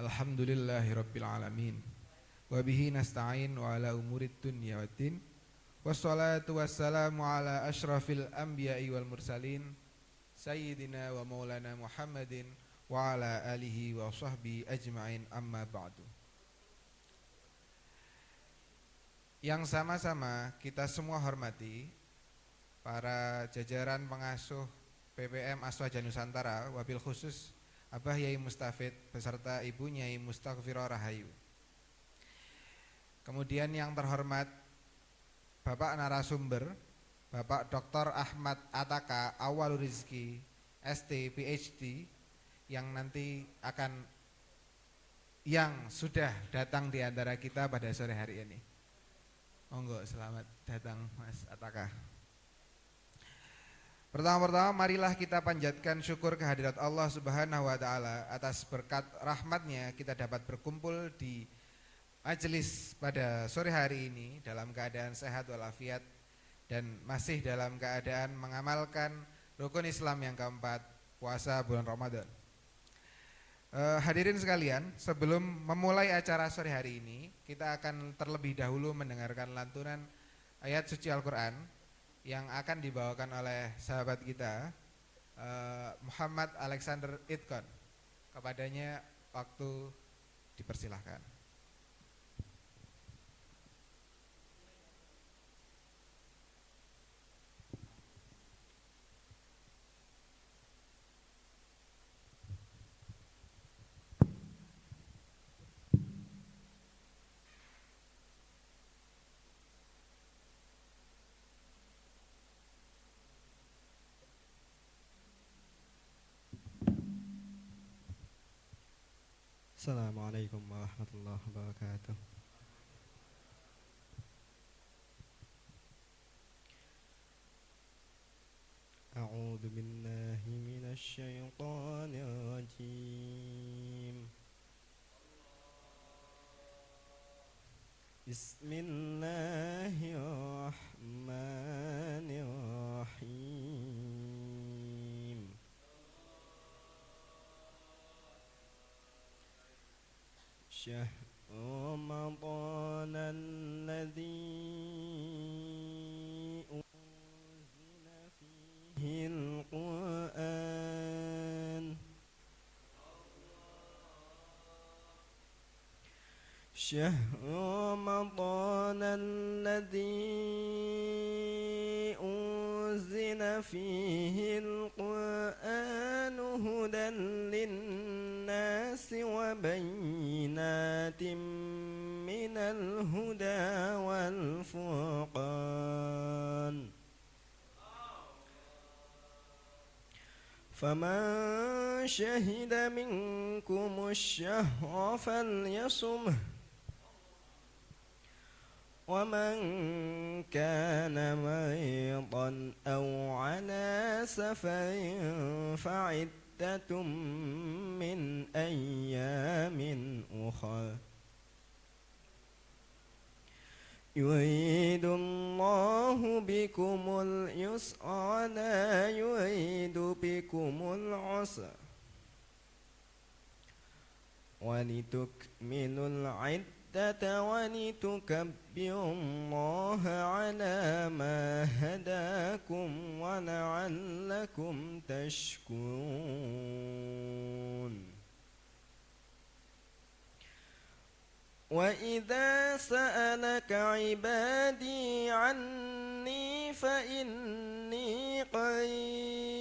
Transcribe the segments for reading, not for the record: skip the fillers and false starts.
Alhamdulillahirabbil alamin. Wa bihi nasta'in wa ala umurid dunya waddin. Wassalatu wassalamu ala asyrafil anbiya'i wal mursalin sayyidina wa maulana Muhammadin wa ala alihi wa sahbihi ajma'in, amma ba'du. Yang sama-sama kita semua hormati para jajaran pengasuh PPM Aswaja Nusantara, wabil khusus Abah Yai Mustafid beserta Ibu Nyai Mustaghfirah Rahayu. Kemudian yang terhormat Bapak narasumber, Bapak Dr. Ahmad Ataka Awalur Rizki ST PhD yang sudah datang di antara kita pada sore hari ini. Monggo, selamat datang Mas Ataka. Pertama-tama marilah kita panjatkan syukur kehadirat Allah Subhanahu wa taala atas berkat rahmatnya kita dapat berkumpul di majelis pada sore hari ini dalam keadaan sehat walafiat dan masih dalam keadaan mengamalkan rukun Islam yang keempat, puasa bulan Ramadan. Hadirin sekalian, sebelum memulai acara sore hari ini, kita akan terlebih dahulu mendengarkan lantunan ayat suci Al-Quran yang akan dibawakan oleh sahabat kita Muhammad Alexander Itkon. Kepadanya waktu dipersilahkan. Assalamualaikum warahmatullahi wabarakatuh. A'udzu billahi minasy syaithanir rajim. Bismillahirrahmanirrahim. شهر رمضان الذي أنزل فيه القرآن شهر رمضان الذي أنزل فيه القرآن هدى للناس وبينات من الهدى والفرقان فمن شهد منكم الشهر فليصمه ومن كان مريضا أو على سفر فعدة من أيام أخر يريد الله بكم اليسر ولا يريد بكم العسر ولتكملوا العدة ولتكبروا الله على ما هداكم ولعلكم تشكرون وإذا سألك عبادي عني فإني قريب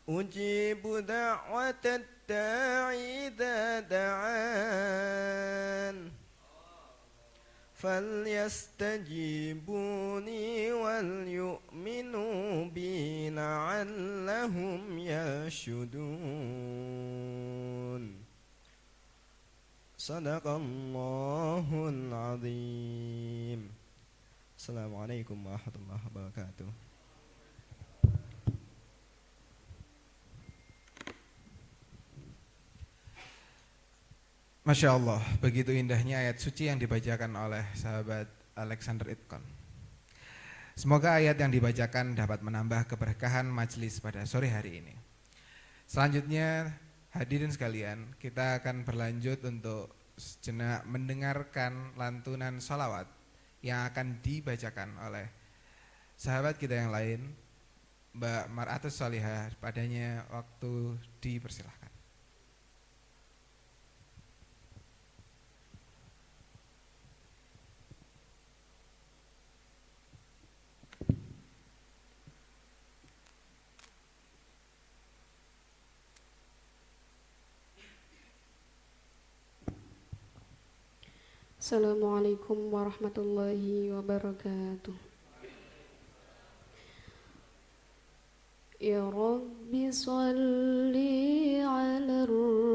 أجيب دعوة الداعي إذا دعان فليستجيبوا لي وليؤمنوا بي لعلهم يرشدون صدق الله العظيم. Assalamualaikum warahmatullahi wabarakatuh. Masya Allah, begitu indahnya ayat suci yang dibacakan oleh sahabat Alexander Itkon. Semoga ayat yang dibacakan dapat menambah keberkahan majelis pada sore hari ini. Selanjutnya hadirin sekalian, kita akan berlanjut untuk sejenak mendengarkan lantunan sholawat yang akan dibacakan oleh sahabat kita yang lain, Mbak Mar'atus Sholihah. Padanya waktu dipersilahkan. Assalamualaikum warahmatullahi wabarakatuh. Ya Rabbi salli ala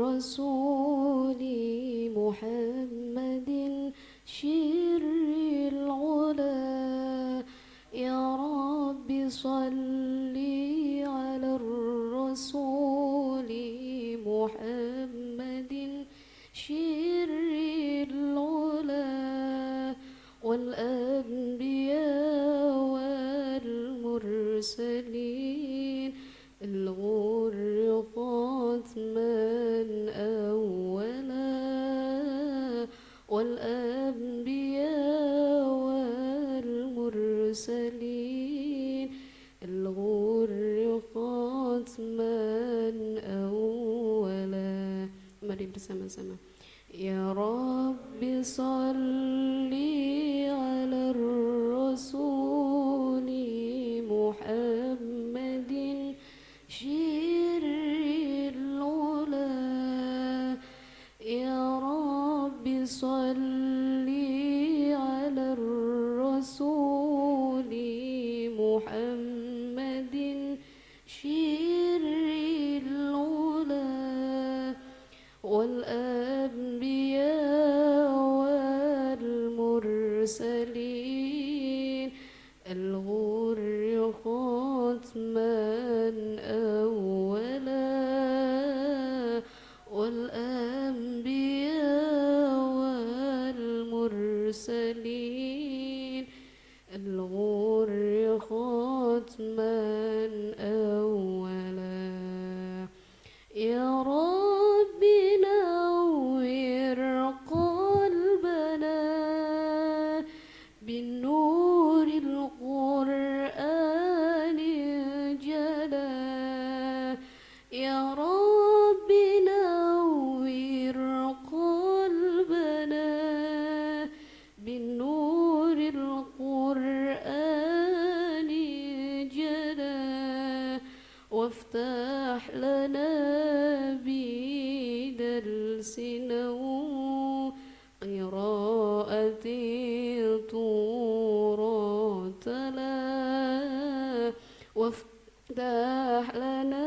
rasuli Muhammadin syirril ula. Ya Rabbi salli ala rasuli Muhammadin syirril ula wal anbiya wal mursalin al-ghurri khatman awwala wal anbiya wal mursalin al-ghurri khatman awwala. Mari bersama-sama. Ya Rabbi salli ala rasuli Muhammadin syirril ula. Ya Rabbi salli ala rasuli Muhammadin syirril ula wal anbiya wal mursalin al-ghurri khatman awwala wal anbiya wal mursalin al-ghurri khatman awwala. Ya Rabbi nawwir qalbana bin nuril Qur'anil jala. Ya Rabbi nawwir qalbana bin nuril Qur'anil jala وافتح لنا بدرسنا قراءة ترتلى وافتح لنا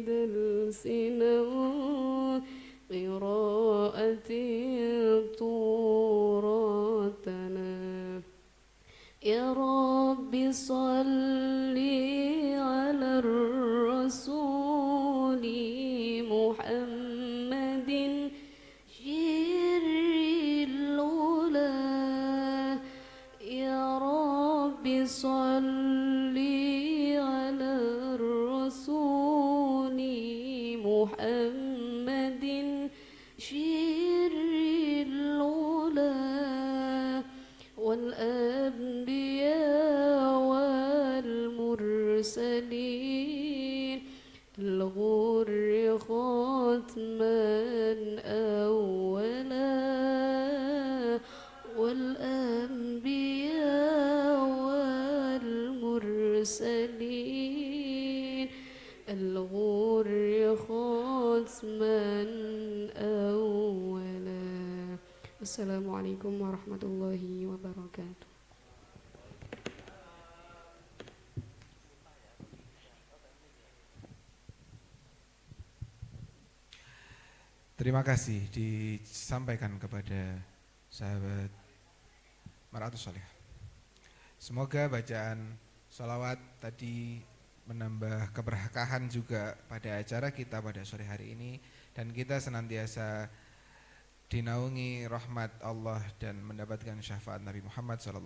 بدرسنا قراءة ترتلى. يا رب صل على الرسول محمد شر الأولى. يا رب صل على الرسول محمد شر الأولى والأنبياء والمرسلين الغر ختما أولا والأنبياء والمرسلين الغر ختما أولا. Assalamualaikum warahmatullahi wabarakatuh. Terima kasih disampaikan kepada sahabat Mar'atus Sholihah. Semoga bacaan sholawat tadi menambah keberkahan juga pada acara kita pada sore hari ini, dan kita senantiasa dinaungi rahmat Allah dan mendapatkan syafaat Nabi Muhammad SAW.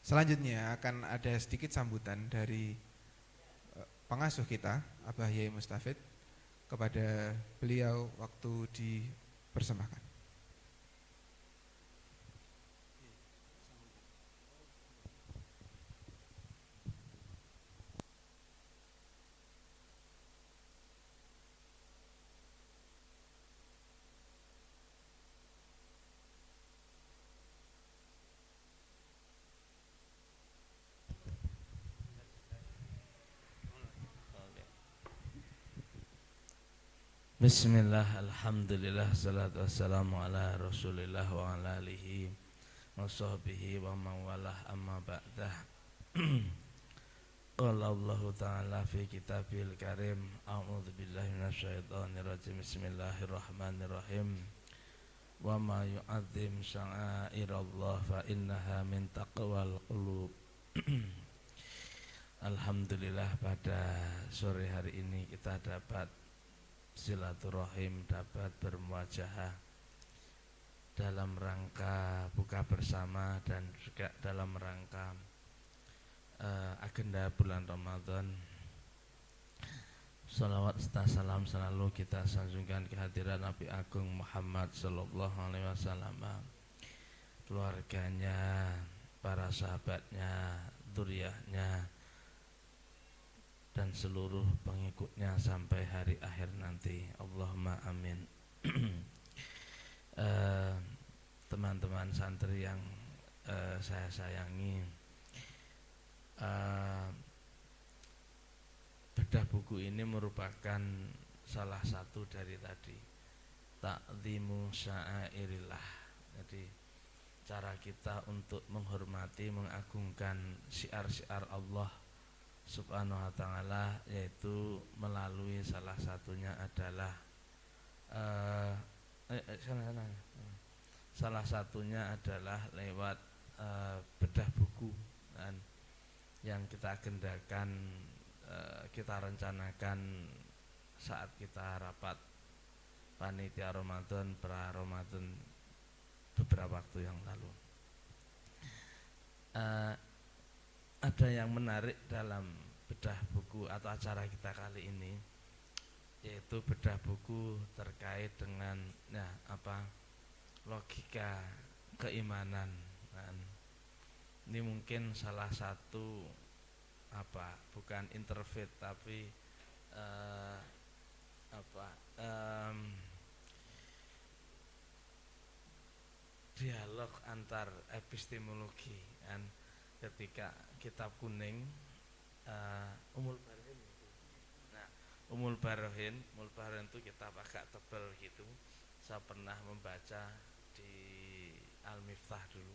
Selanjutnya akan ada sedikit sambutan dari pengasuh kita, Abah Yai Mustafid. Kepada beliau waktu dipersembahkan. Bismillah, alhamdulillah, salatu wassalamu ala rasulillah wa ala alihi wa sahbihi wa mawalah amma ba'dah. Qala Allah ta'ala fi kitabil karim, a'udhu billahi minasyaitonir rajim, bismillahirrahmanirrahim. Wa ma yu'adzim sya'airallah fa innaha min taqwal qulub. Alhamdulillah, pada sore hari ini kita dapat silaturahim, dapat bermuajahah dalam rangka buka bersama dan juga dalam rangka agenda bulan Ramadan. Salawat serta salam selalu kita sanjungkan kehadiran Nabi Agung Muhammad Sallallahu Alaihi Wasallam, keluarganya, para sahabatnya, dzurriyyahnya, dan seluruh pengikutnya sampai hari akhir nanti. Allahumma amin. Teman-teman santri yang saya sayangi, bedah buku ini merupakan salah satu dari tadi, ta'zimu sya'airillah. Jadi cara kita untuk menghormati, mengagungkan syiar-syiar Allah Subhanahu wa ta'ala, yaitu melalui salah satunya adalah salah satunya adalah lewat bedah buku, dan yang kita agendakan, kita rencanakan saat kita rapat panitia Ramadan pra Ramadan beberapa waktu yang lalu. Ada yang menarik dalam bedah buku atau acara kita kali ini, yaitu bedah buku terkait dengan logika keimanan. Dan ini mungkin salah satu bukan interfaith tapi dialog antar epistemologi, kan. Ketika kitab kuning Umul Barohin. Nah, Umul Barohin itu kitab agak tebal gitu. Saya pernah membaca di Al-Miftah dulu,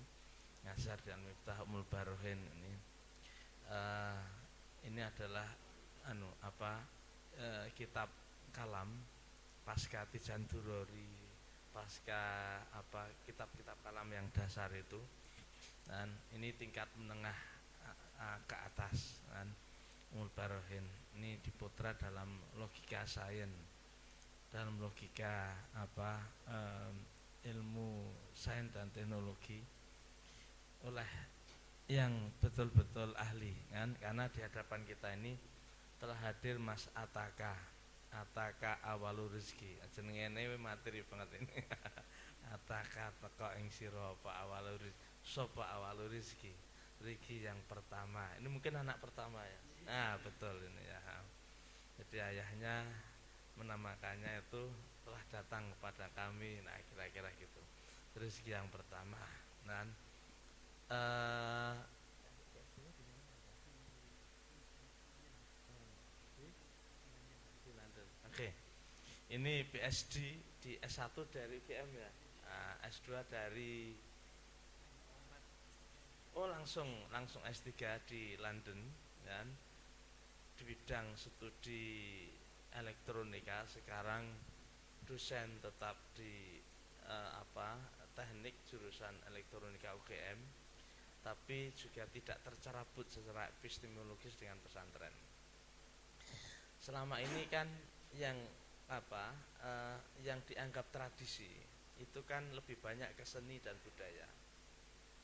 ngajar di Al-Miftah. Umul Barohin ini adalah kitab kalam pasca Tijan Durori, pasca kitab-kitab kalam yang dasar itu. Dan ini tingkat menengah ke atas, kan. Umul Barohin ini dipotret dalam logika sains, dalam logika ilmu sains dan teknologi oleh yang betul-betul ahli, kan. Karena di hadapan kita ini telah hadir Mas Ataka Awalu Rizki. Jenenge materi banget ini. Ataka teko ing sira Pak Awalu Rizki. Sopa Awalu Rizki, Rizki yang pertama. Ini mungkin anak pertama ya. Nah betul ini ya. Jadi ayahnya menamakannya itu telah datang kepada kami. Nah kira-kira gitu, Rizki yang pertama. Dan Oke. Ini PhD di S1 dari UGM ya. S2 dari langsung S3 di London, dan di bidang studi elektronika. Sekarang dosen tetap di teknik jurusan elektronika UGM, tapi juga tidak tercerabut secara epistemologis dengan pesantren. Selama ini kan yang dianggap tradisi itu kan lebih banyak ke seni dan budaya.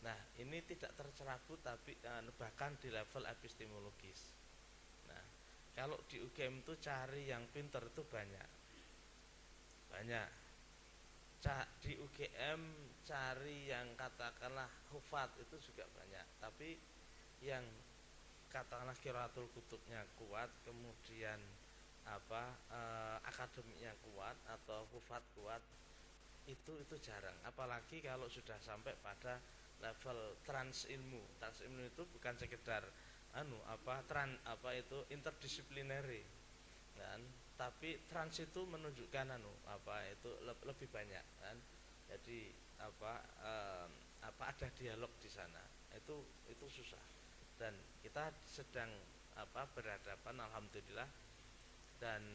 Nah, ini tidak tercerabut tapi bahkan di level epistemologis. Nah, Kalau di UGM itu cari yang pinter itu banyak. Di UGM cari yang katakanlah hufat itu juga banyak. Tapi yang katakanlah qiraatul kutubnya kuat, kemudian akademiknya kuat atau hufat kuat, itu jarang. Apalagi kalau sudah sampai pada level trans ilmu itu bukan sekedar itu interdisiplinary kan, tapi trans itu menunjukkan itu lebih banyak kan. Jadi ada dialog di sana, itu susah, dan kita sedang berhadapan alhamdulillah dan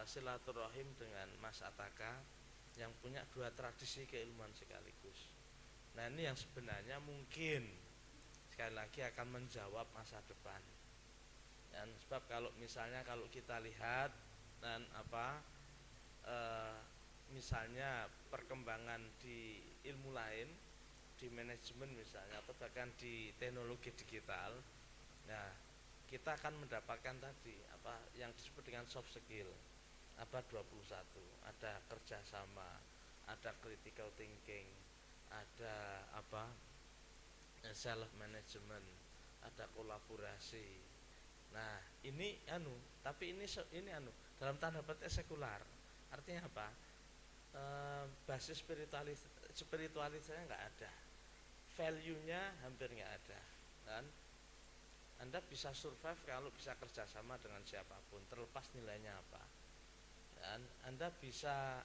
silaturahim dengan Mas Ataka yang punya dua tradisi keilmuan sekaligus. Nah, ini yang sebenarnya mungkin sekali lagi akan menjawab masa depan. Dan sebab kalau kita lihat dan misalnya perkembangan di ilmu lain, di manajemen misalnya, atau bahkan di teknologi digital, nah kita akan mendapatkan tadi yang disebut dengan soft skill abad 21. Ada kerjasama, ada critical thinking, ada self management, ada kolaborasi. Nah, ini tapi ini dalam tanda petik sekular. Artinya apa? Basis spiritualisnya nggak ada, value-nya hampir nggak ada. Dan Anda bisa survive kalau bisa kerjasama dengan siapapun, terlepas nilainya apa. Dan Anda bisa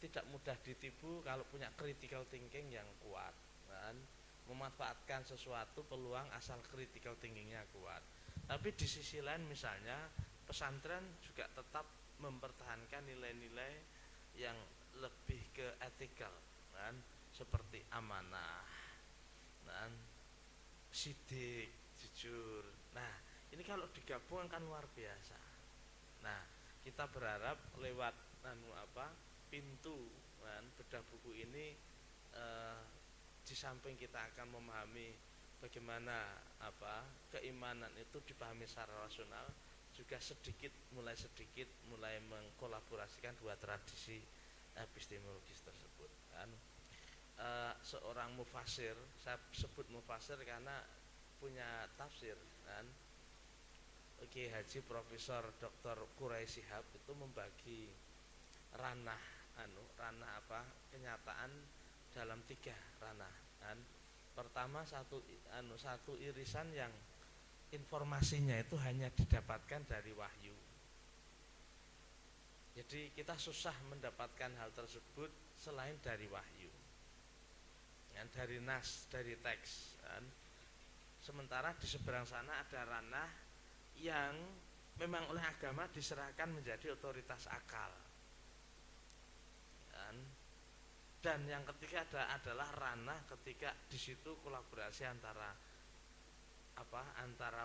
tidak mudah ditipu kalau punya critical thinking yang kuat, dan memanfaatkan sesuatu peluang asal critical thinkingnya kuat. Tapi di sisi lain misalnya pesantren juga tetap mempertahankan nilai-nilai yang lebih ke ethical, kan, seperti amanah, dan sidik, jujur. Nah, ini kalau digabung kan luar biasa. Nah, kita berharap lewat pintu bedah buku ini, di samping kita akan memahami bagaimana keimanan itu dipahami secara rasional, juga mulai mengkolaborasikan dua tradisi epistemologis tersebut kan. Seorang mufasir, saya sebut mufasir karena punya tafsir kan, Kiai Haji Profesor Dr. Quraisy Shihab itu membagi ranah kenyataan dalam 3 ranah kan. Pertama satu irisan yang informasinya itu hanya didapatkan dari wahyu. Jadi kita susah mendapatkan hal tersebut selain dari wahyu, ya, dari nas, dari teks kan. Sementara di seberang sana ada ranah yang memang oleh agama diserahkan menjadi otoritas akal kan. Dan yang ketiga adalah ranah ketika di situ kolaborasi antara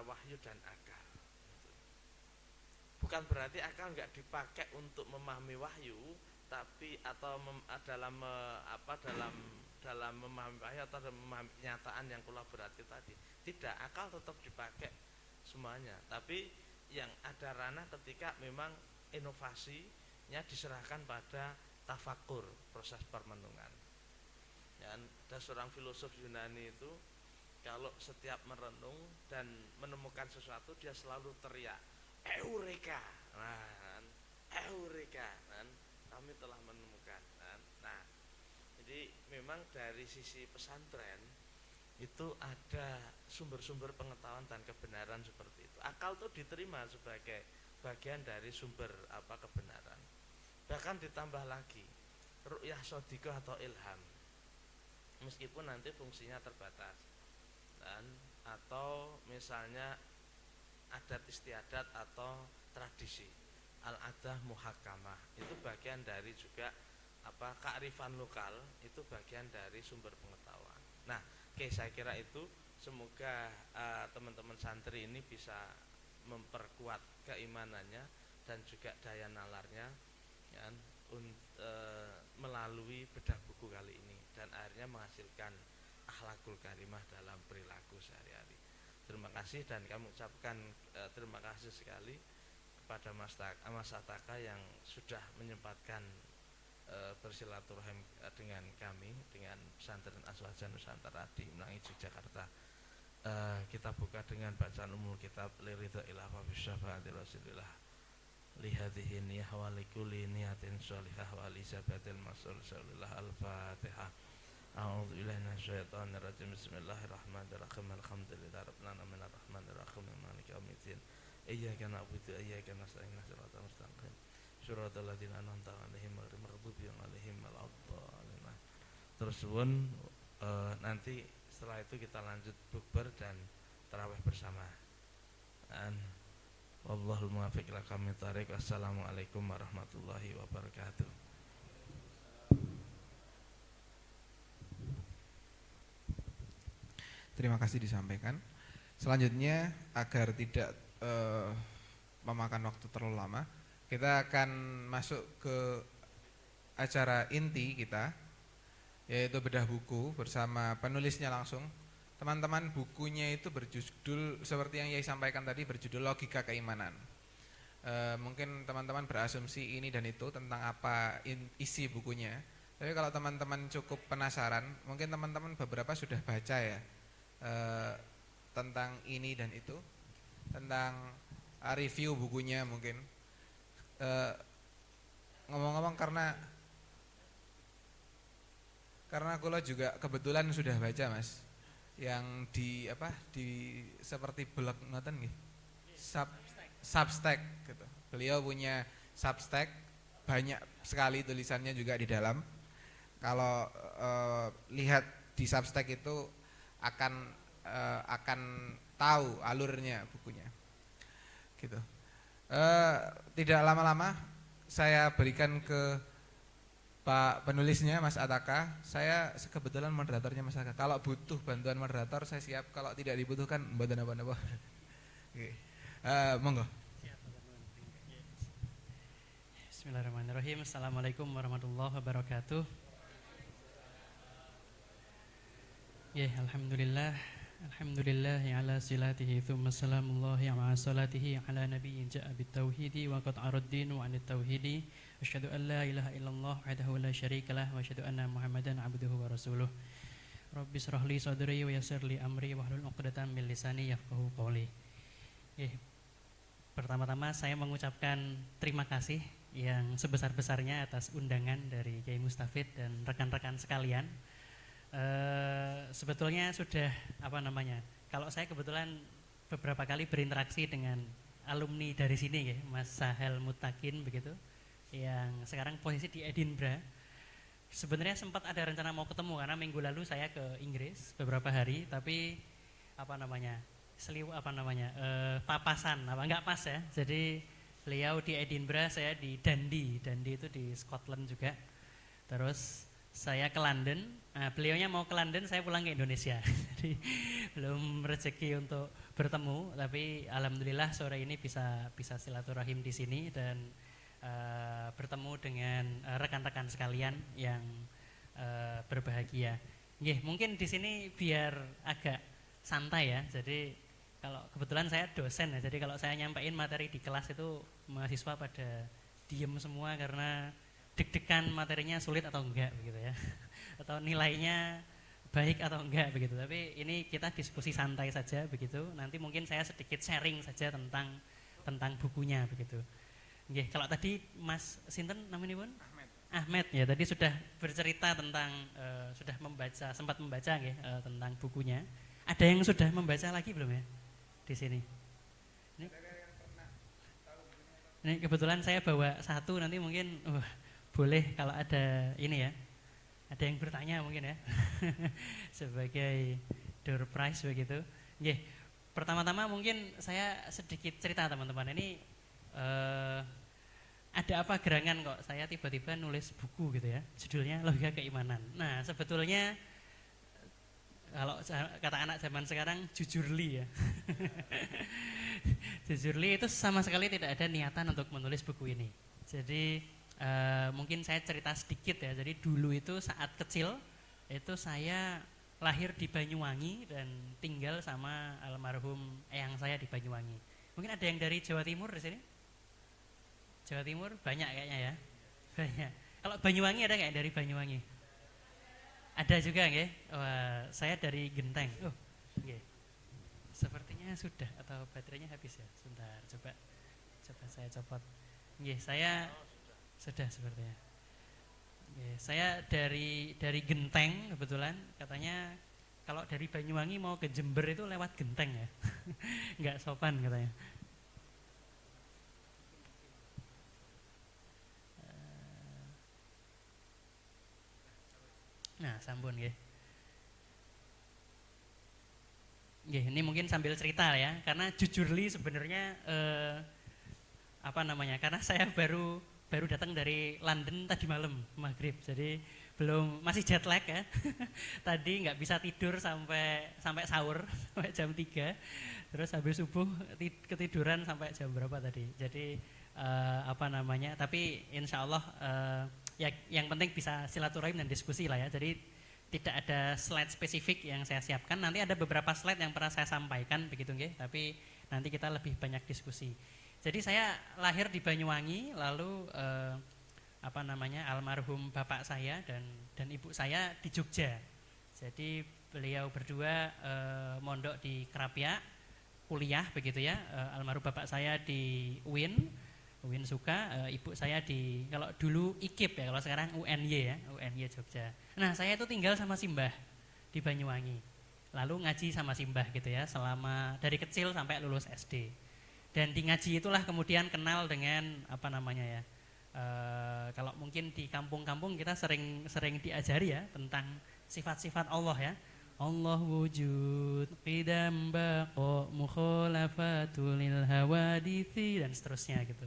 wahyu dan akal. Bukan berarti akal nggak dipakai untuk memahami wahyu, tapi dalam memahami wahyu atau dalam memahami kenyataan yang kolaboratif tadi. Tidak, akal tetap dipakai semuanya. Tapi yang ada ranah ketika memang inovasinya diserahkan pada tafakur, proses permenungan. Ya, ada seorang filosof Yunani itu kalau setiap merenung dan menemukan sesuatu dia selalu teriak eureka, eureka, kami telah menemukan. Nah, jadi memang dari sisi pesantren itu ada sumber-sumber pengetahuan dan kebenaran seperti itu. Akal itu diterima sebagai bagian dari sumber kebenaran. Bahkan ditambah lagi ru'yah shodiqah atau ilham, meskipun nanti fungsinya terbatas, atau misalnya adat istiadat atau tradisi al-adah muhakamah, itu bagian dari juga kearifan lokal, itu bagian dari sumber pengetahuan. Nah, saya kira itu semoga teman-teman santri ini bisa memperkuat keimanannya dan juga daya nalarnya ya, melalui bedah buku kali ini, dan akhirnya menghasilkan akhlakul karimah dalam perilaku sehari-hari. terima kasih dan kami ucapkan terima kasih sekali kepada Mas Ataka yang sudah menyempatkan bersilaturahim dengan kami, dengan pesantren Aswaja Nusantara di Melangi, Yogyakarta. Kita buka dengan bacaan umul kitab liridha ilah wa bisyafa'ati Rasulillah lihadhihi niyah wa likulli niyatin sholihah wa lisabatil masul sallallahu al-fatihah. A'udzu billahi minasyaitonir rajim. Bismillahirrahmanirrahim. Alhamdulillahi rabbil alamin arrahmanir rahim maliki yaumiddin. Iyyaka na'budu wa iyyaka nasta'in ihdinas siratal mustaqim. Shiratal ladzina an'amta 'alaihim ghairil maghdubi 'alaihim waladdallin. Terus pun nanti setelah itu kita lanjut bukber dan tarawih bersama. Wallahul muwaffiq ila aqwamit thariq. Wassalamualaikum warahmatullahi wabarakatuh. Terima kasih disampaikan. Selanjutnya agar tidak memakan waktu terlalu lama, kita akan masuk ke acara inti kita, yaitu bedah buku bersama penulisnya langsung. Teman-teman, bukunya itu berjudul seperti yang Yai sampaikan tadi, berjudul Logika Keimanan. Mungkin teman-teman berasumsi ini dan itu tentang apa isi bukunya. Tapi kalau teman-teman cukup penasaran, mungkin teman-teman beberapa sudah baca ya tentang ini dan itu, tentang review bukunya mungkin. Ngomong-ngomong karena kula juga kebetulan sudah baca Mas, yang di seperti blog ngoten nggih. Substack gitu. Beliau punya Substack, banyak sekali tulisannya juga di dalam. Kalau lihat di Substack itu akan tahu alurnya bukunya. Gitu. Tidak lama-lama saya berikan ke Pak penulisnya Mas Ataka. Saya kebetulan moderatornya Mas Ataka. Kalau butuh bantuan moderator saya siap. Kalau tidak dibutuhkan mboten apa-apa. Oke. Monggo. Bismillahirrahmanirrahim. Assalamualaikum warahmatullahi wabarakatuh. Ya, alhamdulillah. Alhamdulillah ala silatihi thumma salamullahi ala salatihi ala nabiyyin ja'a bitauhidi wa qad araddinu anit tauhidi. Asyhadu an la ilaha illallah wahdahu la syarikalah wa asyhadu anna Muhammadan abduhu wa rasuluh. Rabbi shrah li sadri wa yassir li amri wahlul 'uqdatam min lisani yafqahu qawli. Pertama-tama saya mengucapkan terima kasih yang sebesar-besarnya atas undangan dari Kiai Mustafid dan rekan-rekan sekalian. Sebetulnya sudah kalau saya kebetulan beberapa kali berinteraksi dengan alumni dari sini ya, Mas Sahel Mutakin begitu, yang sekarang posisi di Edinburgh. Sebenarnya sempat ada rencana mau ketemu karena minggu lalu saya ke Inggris beberapa hari, tapi papasan nggak pas ya. Jadi beliau di Edinburgh, saya di Dundee itu di Scotland juga. Terus saya ke London, beliaunya mau ke London, saya pulang ke Indonesia. Jadi belum rezeki untuk bertemu, tapi alhamdulillah sore ini bisa silaturahim di sini dan bertemu dengan rekan-rekan sekalian yang berbahagia. Mungkin di sini biar agak santai ya. Jadi kalau kebetulan saya dosen ya, jadi kalau saya nyampein materi di kelas itu mahasiswa pada diem semua karena deg-degan materinya sulit atau enggak begitu ya, atau nilainya baik atau enggak begitu. Tapi ini kita diskusi santai saja begitu. Nanti mungkin saya sedikit sharing saja tentang bukunya begitu. Kalau tadi Mas Sinten namanya pun Ahmed ya, tadi sudah bercerita tentang sempat membaca tentang bukunya. Ada yang sudah membaca lagi belum ya di sini? Ini kebetulan saya bawa satu, nanti mungkin boleh kalau ada ini ya, ada yang bertanya mungkin ya sebagai door prize begitu. Pertama-tama mungkin saya sedikit cerita teman-teman. Ini ada apa gerangan kok saya tiba-tiba nulis buku gitu ya, judulnya Logika Keimanan. Nah sebetulnya kalau kata anak zaman sekarang jujurli ya jujurli itu sama sekali tidak ada niatan untuk menulis buku ini. Jadi mungkin saya cerita sedikit ya. Jadi dulu itu saat kecil itu saya lahir di Banyuwangi dan tinggal sama almarhum eyang saya di Banyuwangi. Mungkin ada yang dari Jawa Timur di sini? Jawa Timur banyak kayaknya ya. Banyak. Kalau Banyuwangi ada nggak dari Banyuwangi? Ada juga nggih? Wah, saya dari Genteng. Oh, nggih. Sepertinya sudah atau baterainya habis ya. Sebentar, coba saya copot. Nggih, saya sudah sepertinya. Nggih, saya dari Genteng kebetulan. Katanya kalau dari Banyuwangi mau ke Jember itu lewat Genteng ya. Nggak sopan katanya. Nah, sampun nggih. Nggih, ini mungkin sambil cerita ya, karena jujurly sebenarnya apa namanya? Karena saya baru datang dari London tadi malam maghrib, jadi masih jet lag ya. Tadi nggak bisa tidur sampai sahur sampai jam 3, terus habis subuh ketiduran sampai jam berapa tadi. Jadi apa namanya? Tapi insya Allah ya yang penting bisa silaturahim dan diskusi lah ya. Jadi tidak ada slide spesifik yang saya siapkan. Nanti ada beberapa slide yang pernah saya sampaikan begitu nggih, tapi nanti kita lebih banyak diskusi. Jadi saya lahir di Banyuwangi, lalu apa namanya? Almarhum bapak saya dan ibu saya di Jogja. Jadi beliau berdua mondok di Krapia, kuliah begitu ya. Almarhum bapak saya di UIN Suka, ibu saya di kalau dulu IKIP ya, kalau sekarang UNY ya, UNY Jogja. Nah, saya itu tinggal sama Simbah di Banyuwangi. Lalu ngaji sama Simbah gitu ya, selama dari kecil sampai lulus SD. Dan di ngaji itulah kemudian kenal dengan apa namanya ya. Kalau mungkin di kampung-kampung kita sering diajari ya tentang sifat-sifat Allah ya. Allah wujud, qidam baqa, mukhalafatul lil hawadithi dan seterusnya gitu.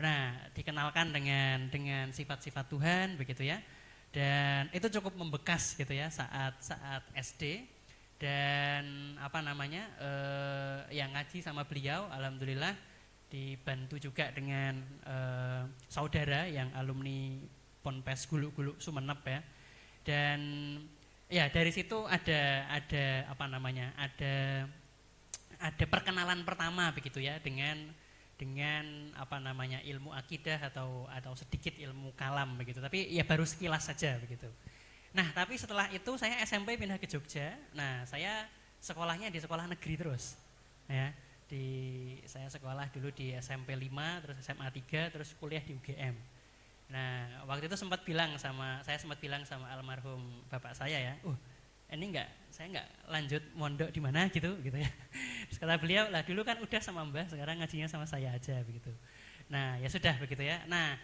Nah, dikenalkan dengan sifat-sifat Tuhan begitu ya. Dan itu cukup membekas gitu ya saat SD. Dan apa namanya? Yang ngaji sama beliau alhamdulillah dibantu juga dengan saudara yang alumni Ponpes Guluk-Guluk Sumenep ya. Dan ya dari situ ada apa namanya? Ada perkenalan pertama begitu ya dengan apa namanya ilmu akidah atau sedikit ilmu kalam begitu, tapi ya baru sekilas saja begitu. Nah, tapi setelah itu saya SMP pindah ke Jogja. Nah, saya sekolahnya di sekolah negeri terus ya. Saya sekolah dulu di SMP 5, terus SMA 3, terus kuliah di UGM. Nah, waktu itu saya sempat bilang sama almarhum bapak saya ya, saya nggak lanjut mondok di mana gitu ya. Terus kata beliau, lah dulu kan udah sama Mbah, sekarang ngajinya sama saya aja begitu. Nah, ya sudah begitu ya. Nah,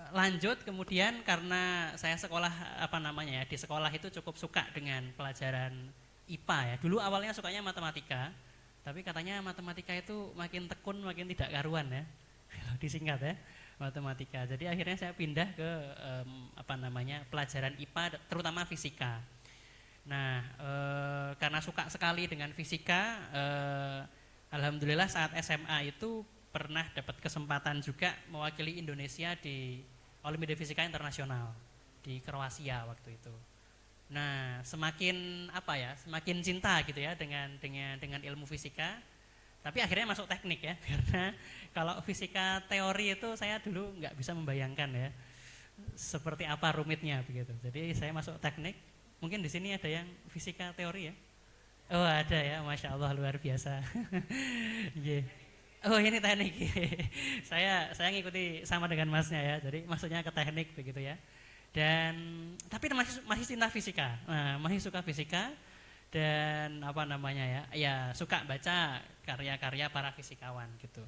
lanjut kemudian karena saya sekolah apa namanya ya, di sekolah itu cukup suka dengan pelajaran IPA ya. Dulu awalnya sukanya matematika, tapi katanya matematika itu makin tekun makin tidak karuan ya. Kalau disingkat ya, matematika. Jadi akhirnya saya pindah ke apa namanya pelajaran IPA terutama fisika. Nah, karena suka sekali dengan fisika, alhamdulillah saat SMA itu pernah dapat kesempatan juga mewakili Indonesia di Olimpiade Fisika Internasional di Kroasia waktu itu. Nah, semakin cinta gitu ya dengan ilmu fisika. Tapi akhirnya masuk teknik ya, karena kalau fisika teori itu saya dulu nggak bisa membayangkan ya seperti apa rumitnya begitu. Jadi saya masuk teknik. Mungkin di sini ada yang fisika teori ya? Oh ada ya, masya Allah luar biasa. Yeah. Oh ini teknik. saya ngikuti sama dengan masnya ya. Jadi maksudnya ke teknik begitu ya. Dan tapi masih cinta fisika. Nah, masih suka fisika. Dan apa namanya ya suka baca karya-karya para fisikawan gitu.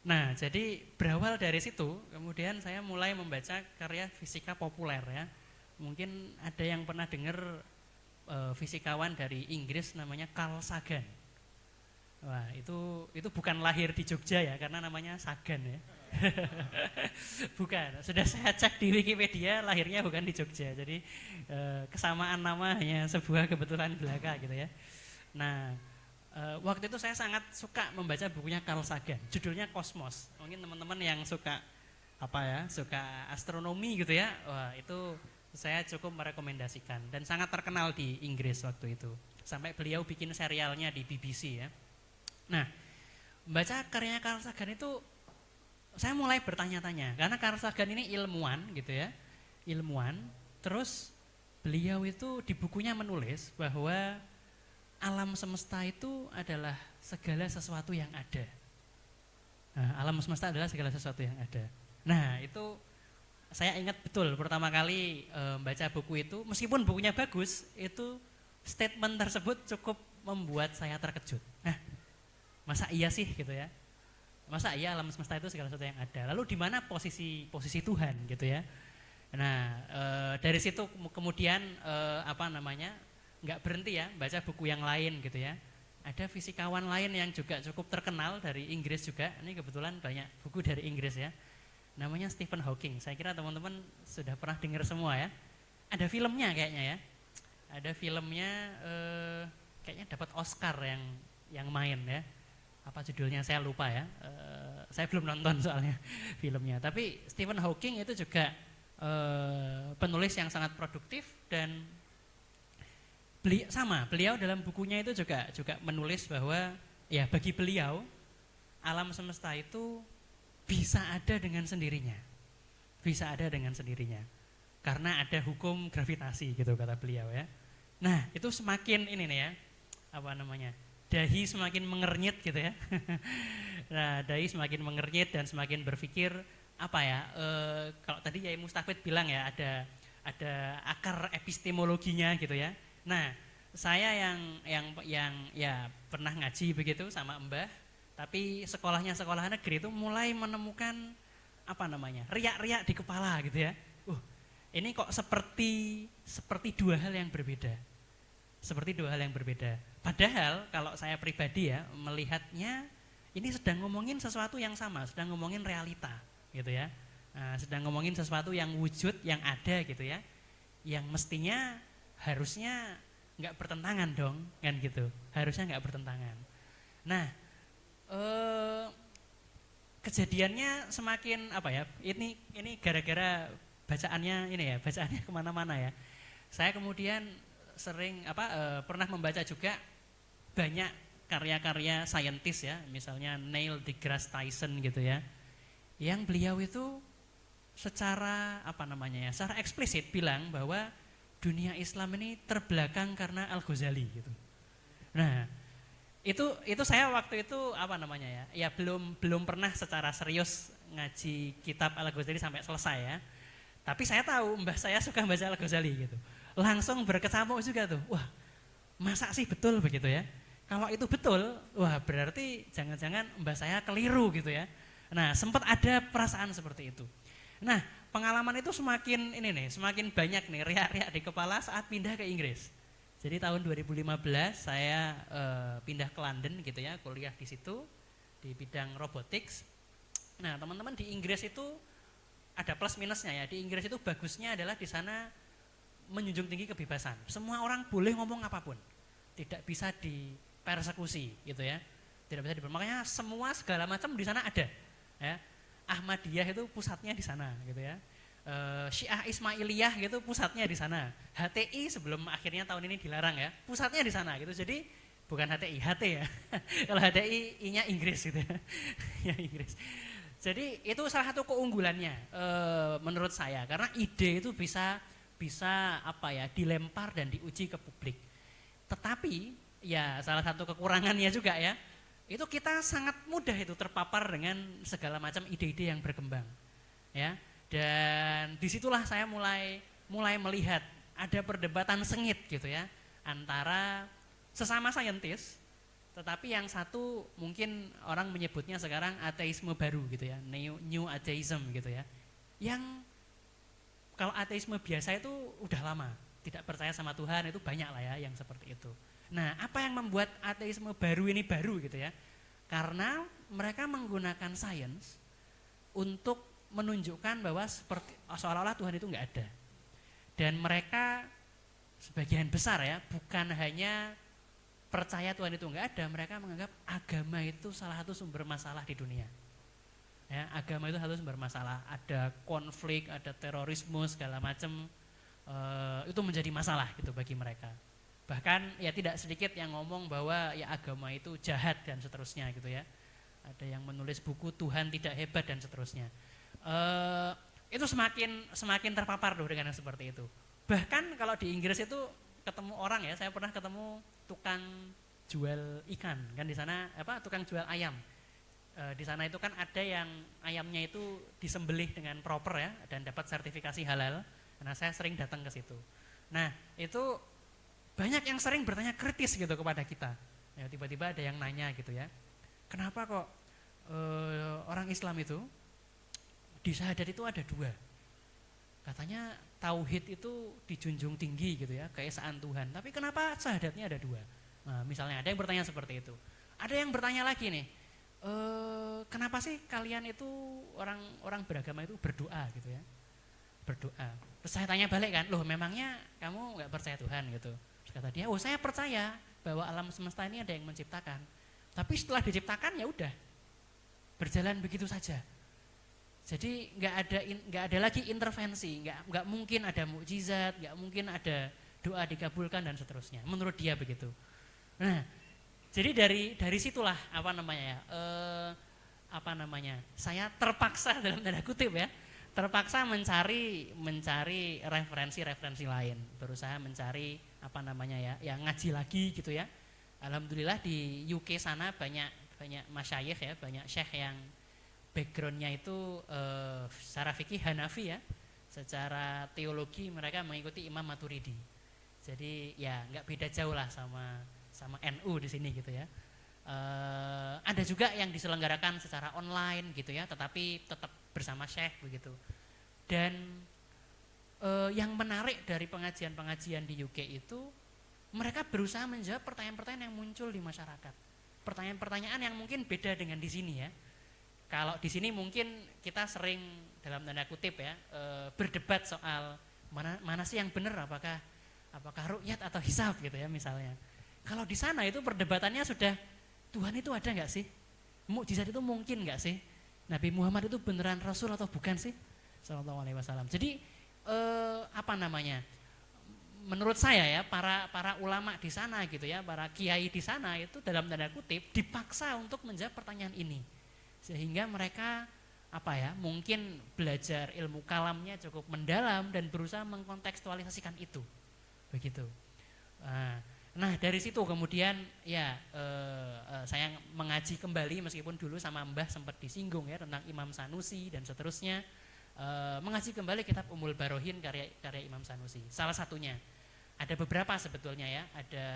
Nah, jadi berawal dari situ, kemudian saya mulai membaca karya fisika populer ya. Mungkin ada yang pernah dengar fisikawan dari Inggris namanya Carl Sagan. Wah, itu bukan lahir di Jogja ya, karena namanya Sagan ya. Bukan, sudah saya cek di Wikipedia lahirnya bukan di Jogja. Jadi kesamaan nama hanya sebuah kebetulan belaka gitu ya. Nah, waktu itu saya sangat suka membaca bukunya Carl Sagan. Judulnya Kosmos. Mungkin teman-teman yang suka suka astronomi gitu ya. Wah, itu saya cukup merekomendasikan dan sangat terkenal di Inggris waktu itu. Sampai beliau bikin serialnya di BBC ya. Nah, membaca karyanya Carl Sagan itu saya mulai bertanya-tanya karena Carl Sagan ini ilmuwan gitu ya. Ilmuwan, terus beliau itu di bukunya menulis bahwa alam semesta itu adalah segala sesuatu yang ada. Nah, alam semesta adalah segala sesuatu yang ada. Nah, itu saya ingat betul pertama kali baca buku itu, meskipun bukunya bagus, itu statement tersebut cukup membuat saya terkejut. Nah, masa iya sih gitu ya? Masa iya alam semesta itu segala sesuatu yang ada? Lalu di mana posisi Tuhan gitu ya? Nah, dari situ kemudian nggak berhenti ya baca buku yang lain gitu ya. Ada fisikawan lain yang juga cukup terkenal dari Inggris juga. Ini kebetulan banyak buku dari Inggris ya. Namanya Stephen Hawking. Saya kira teman-teman sudah pernah dengar semua ya. Ada filmnya kayaknya ya. Ada filmnya kayaknya dapat Oscar yang main ya. Apa judulnya saya lupa ya. Saya belum nonton soalnya filmnya. Tapi Stephen Hawking itu juga penulis yang sangat produktif dan beliau dalam bukunya itu juga menulis bahwa ya bagi beliau alam semesta itu bisa ada dengan sendirinya. Bisa ada dengan sendirinya. Karena ada hukum gravitasi gitu kata beliau ya. Nah, itu semakin ini nih ya. Dahi semakin mengernyit gitu ya. Nah, dahi semakin mengernyit dan semakin berpikir kalau tadi Yai Mustafid bilang ya ada akar epistemologinya gitu ya. Nah, saya yang ya pernah ngaji begitu sama Mbah, tapi sekolah negeri itu mulai menemukan riak-riak di kepala gitu ya. Ini kok seperti dua hal yang berbeda. Seperti dua hal yang berbeda. Padahal kalau saya pribadi ya melihatnya ini sedang ngomongin sesuatu yang sama, sedang ngomongin realita gitu ya. Nah, sedang ngomongin sesuatu yang wujud, yang ada gitu ya. Yang mestinya harusnya nggak bertentangan dong kan gitu, harusnya nggak bertentangan. Nah, kejadiannya semakin ini gara-gara bacaannya kemana-mana ya. Saya kemudian sering pernah membaca juga banyak karya-karya saintis ya, misalnya Neil deGrasse Tyson gitu ya, yang beliau itu secara secara eksplisit bilang bahwa dunia Islam ini terbelakang karena Al-Ghazali gitu. Nah, itu saya waktu itu ya belum pernah secara serius ngaji kitab Al-Ghazali sampai selesai ya. Tapi saya tahu mbah saya suka baca Al-Ghazali gitu. Langsung berkecamuk juga tuh. Wah, masa sih betul begitu ya? Kalau itu betul, wah berarti jangan-jangan mbah saya keliru gitu ya. Nah, sempat ada perasaan seperti itu. Nah, pengalaman itu semakin banyak nih riak-riak di kepala saat pindah ke Inggris. Jadi tahun 2015 saya pindah ke London gitu ya, kuliah di situ di bidang robotics. Nah, teman-teman di Inggris itu ada plus minusnya ya. Di Inggris itu bagusnya adalah di sana menjunjung tinggi kebebasan. Semua orang boleh ngomong apapun. Tidak bisa dipersekusi gitu ya. Tidak bisa makanya semua segala macam di sana ada ya. Ahmadiyah itu pusatnya di sana gitu ya. Syiah Ismailiyah gitu pusatnya di sana. HTI sebelum akhirnya tahun ini dilarang ya, pusatnya di sana gitu. Jadi bukan HTI, HT ya. Kalau HTI I-nya Inggris gitu ya. Ya Inggris. Jadi itu salah satu keunggulannya menurut saya karena ide itu bisa dilempar dan diuji ke publik. Tetapi ya salah satu kekurangannya juga ya. Itu kita sangat mudah itu terpapar dengan segala macam ide-ide yang berkembang ya, dan disitulah saya mulai melihat ada perdebatan sengit gitu ya antara sesama saintis, tetapi yang satu mungkin orang menyebutnya sekarang ateisme baru gitu ya, new atheism gitu ya, yang kalau ateisme biasa itu udah lama tidak percaya sama Tuhan, itu banyak lah ya yang seperti itu. Nah, apa yang membuat ateisme baru ini baru gitu ya? Karena mereka menggunakan sains untuk menunjukkan bahwa seolah-olah Tuhan itu nggak ada. Dan mereka sebagian besar ya, bukan hanya percaya Tuhan itu nggak ada, mereka menganggap agama itu salah satu sumber masalah di dunia. Ya, agama itu satu sumber masalah. Ada konflik, ada terorisme segala macam. itu menjadi masalah gitu bagi mereka. Bahkan ya tidak sedikit yang ngomong bahwa ya agama itu jahat dan seterusnya gitu ya. Ada yang menulis buku Tuhan tidak hebat dan seterusnya. Itu semakin terpapar loh dengan yang seperti itu. Bahkan kalau di Inggris itu ketemu orang ya, saya pernah ketemu tukang jual ikan kan di sana, tukang jual ayam. Di sana itu kan ada yang ayamnya itu disembelih dengan proper ya dan dapat sertifikasi halal. Nah saya sering datang ke situ. Nah itu banyak yang sering bertanya kritis gitu kepada kita. Ya, tiba-tiba ada yang nanya gitu ya, kenapa kok orang Islam itu di syahadat itu ada 2? Katanya tauhid itu dijunjung tinggi gitu ya, keesaan Tuhan. Tapi kenapa syahadatnya ada 2? Nah, misalnya ada yang bertanya seperti itu. Ada yang bertanya lagi nih, kenapa sih kalian itu orang beragama itu berdoa gitu ya? Berdoa. Terus saya tanya balik kan, loh memangnya kamu nggak percaya Tuhan gitu? Terus kata dia, oh saya percaya bahwa alam semesta ini ada yang menciptakan. Tapi setelah diciptakan ya udah berjalan begitu saja. Jadi nggak ada lagi intervensi, nggak mungkin ada mukjizat, nggak mungkin ada doa dikabulkan dan seterusnya. Menurut dia begitu. Nah, jadi dari situlah saya terpaksa dalam tanda kutip ya, terpaksa mencari referensi lain, berusaha mencari yang ngaji lagi gitu ya. Alhamdulillah di UK sana banyak masyayikh ya, banyak syekh yang backgroundnya itu secara fikih Hanafi ya, secara teologi mereka mengikuti Imam Maturidi. Jadi ya nggak beda jauh lah sama NU di sini gitu ya. Ada juga yang diselenggarakan secara online gitu ya, tetapi tetap bersama syekh begitu. Dan yang menarik dari pengajian-pengajian di UK itu mereka berusaha menjawab pertanyaan-pertanyaan yang muncul di masyarakat. Pertanyaan-pertanyaan yang mungkin beda dengan di sini ya. Kalau di sini mungkin kita sering dalam tanda kutip ya berdebat soal mana sih yang benar, apakah ru'yat atau hisab gitu ya misalnya. Kalau di sana itu perdebatannya sudah Tuhan itu ada nggak sih? Mukjizat itu mungkin nggak sih? Nabi Muhammad itu beneran Rasul atau bukan sih? Sallallahu alaihi wasallam. Jadi menurut saya ya para ulama di sana gitu ya, para kiai di sana itu dalam tanda kutip dipaksa untuk menjawab pertanyaan ini. Sehingga mereka mungkin belajar ilmu kalamnya cukup mendalam dan berusaha mengkontekstualisasikan itu. Begitu. Nah dari situ kemudian ya saya mengaji kembali meskipun dulu sama Mbah sempat disinggung ya tentang Imam Sanusi dan seterusnya. Mengaji kembali kitab Ummul Barohin karya Imam Sanusi. Salah satunya. Ada beberapa sebetulnya ya. Ada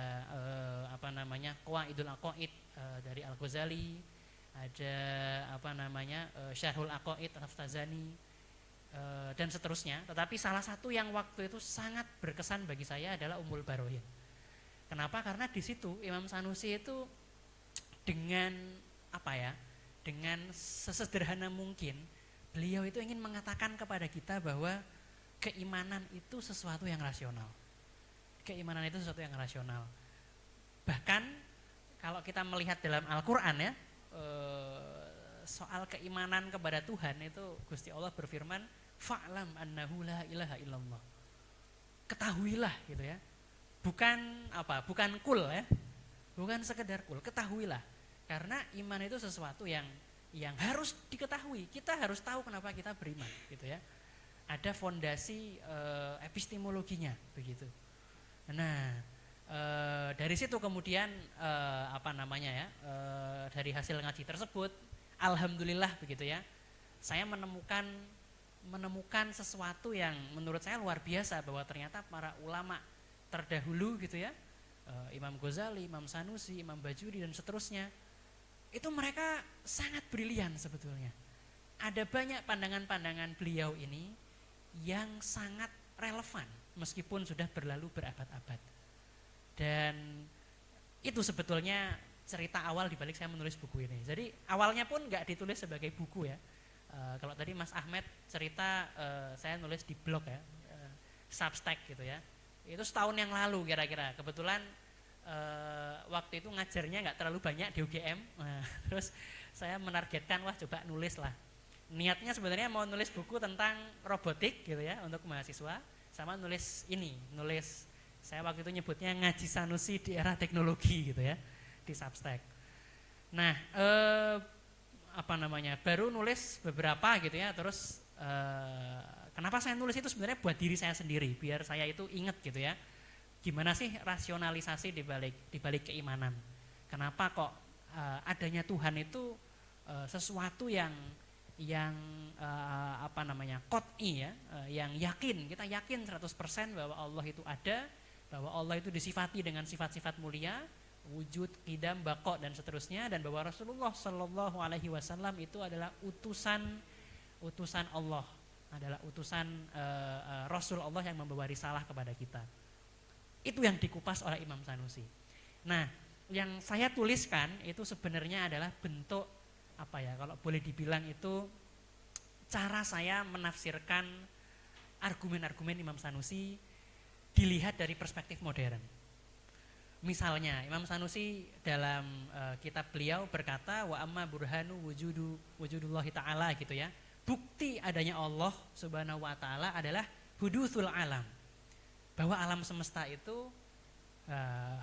Qawaidul Aqaid dari Al-Ghazali, ada Syarhul Aqaid Al-Taftazani dan seterusnya. Tetapi salah satu yang waktu itu sangat berkesan bagi saya adalah Ummul Barohin. Kenapa? Karena di situ Imam Sanusi itu dengan sesederhana mungkin beliau itu ingin mengatakan kepada kita bahwa keimanan itu sesuatu yang rasional. Keimanan itu sesuatu yang rasional. Bahkan kalau kita melihat dalam Al-Quran ya, soal keimanan kepada Tuhan itu Gusti Allah berfirman, fa'lam annahu la ilaha illallah. Ketahuilah gitu ya. Bukan kul ya. Bukan sekedar kul, ketahuilah. Karena iman itu sesuatu yang harus diketahui. Kita harus tahu kenapa kita beriman gitu ya. Ada fondasi epistemologinya begitu. Nah, dari situ kemudian dari hasil ngaji tersebut, alhamdulillah begitu ya, saya menemukan sesuatu yang menurut saya luar biasa, bahwa ternyata para ulama terdahulu gitu ya, Imam Ghazali, Imam Sanusi, Imam Bajuri dan seterusnya, itu mereka sangat brilian sebetulnya. Ada banyak pandangan-pandangan beliau ini yang sangat relevan meskipun sudah berlalu berabad-abad. Dan itu sebetulnya cerita awal dibalik saya menulis buku ini. Jadi awalnya pun nggak ditulis sebagai buku ya. Kalau tadi Mas Ahmed cerita saya nulis di blog ya, Substack gitu ya. Itu setahun yang lalu kira-kira. Kebetulan waktu itu ngajarnya nggak terlalu banyak di UGM. Terus saya menargetkan coba nulis lah. Niatnya sebenarnya mau nulis buku tentang robotik gitu ya untuk mahasiswa. sama nulis ini, nulis saya waktu itu nyebutnya ngaji Sanusi di era teknologi gitu ya, di Substack. Nah, apa namanya, baru nulis beberapa gitu ya, terus kenapa saya nulis itu sebenarnya buat diri saya sendiri, biar saya itu ingat gitu ya, gimana sih rasionalisasi di balik keimanan. Kenapa kok adanya Tuhan itu sesuatu yang apa namanya, qot'i ya, yang yakin, kita yakin 100% bahwa Allah itu ada, bahwa Allah itu disifati dengan sifat-sifat mulia, wujud, qidam, baqa dan seterusnya, dan bahwa Rasulullah Shallallahu Alaihi Wasallam itu adalah utusan Allah, adalah utusan Rasul Allah yang membawa risalah kepada kita. Itu yang dikupas oleh Imam Sanusi. Nah, yang saya tuliskan itu sebenarnya adalah bentuk apa ya, kalau boleh dibilang itu cara saya menafsirkan argumen-argumen Imam Sanusi dilihat dari perspektif modern. Misalnya Imam Sanusi dalam kitab beliau berkata wa amma burhanu wujudullahi ta'ala gitu ya. Bukti adanya Allah Subhanahu wa taala adalah hudutsul alam. Bahwa alam semesta itu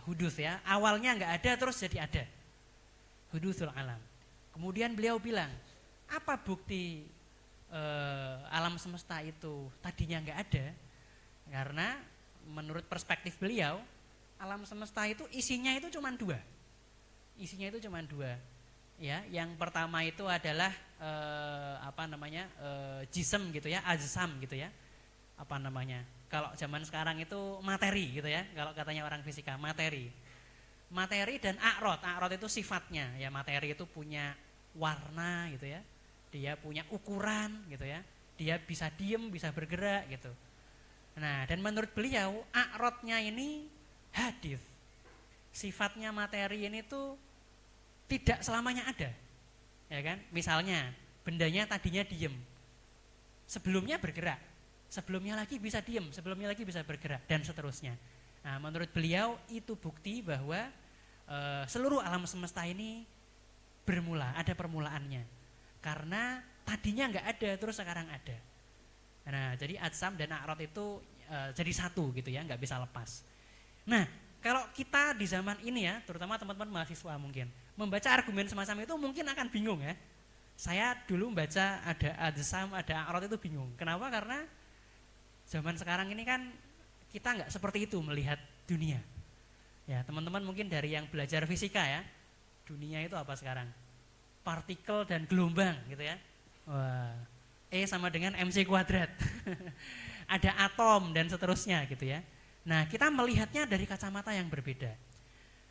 hudus ya, awalnya enggak ada terus jadi ada. Hudutsul alam. Kemudian beliau bilang, apa bukti alam semesta itu tadinya enggak ada? Karena menurut perspektif beliau, alam semesta itu isinya itu cuma dua. Isinya itu cuma dua. Ya, yang pertama itu adalah apa namanya? Jism gitu ya, ajsam gitu ya. Apa namanya? Kalau zaman sekarang itu materi gitu ya. Kalau katanya orang fisika, materi. Materi dan a'rad. A'rad itu sifatnya. Ya, materi itu punya warna gitu ya. Dia punya ukuran gitu ya. Dia bisa diem, bisa bergerak gitu. Nah, dan menurut beliau a'radnya ini hadis. Sifatnya materi ini tuh tidak selamanya ada. Ya kan? Misalnya bendanya tadinya diem. Sebelumnya bergerak. Sebelumnya lagi bisa diem, sebelumnya lagi bisa bergerak dan seterusnya. Nah, menurut beliau itu bukti bahwa seluruh alam semesta ini bermula, ada permulaannya. Karena tadinya enggak ada terus sekarang ada. Nah, jadi ajsam dan a'rad itu jadi satu gitu ya, enggak bisa lepas. Nah, kalau kita di zaman ini ya, terutama teman-teman mahasiswa mungkin, membaca argumen semacam itu mungkin akan bingung ya. Saya dulu membaca ada ajsam, ada a'rad itu bingung. Kenapa? Karena zaman sekarang ini kan kita enggak seperti itu melihat dunia. Ya, teman-teman mungkin dari yang belajar fisika ya, dunia itu apa sekarang? Partikel dan gelombang gitu ya. Wah, E sama dengan MC kuadrat. Ada atom dan seterusnya gitu ya. Nah, kita melihatnya dari kacamata yang berbeda.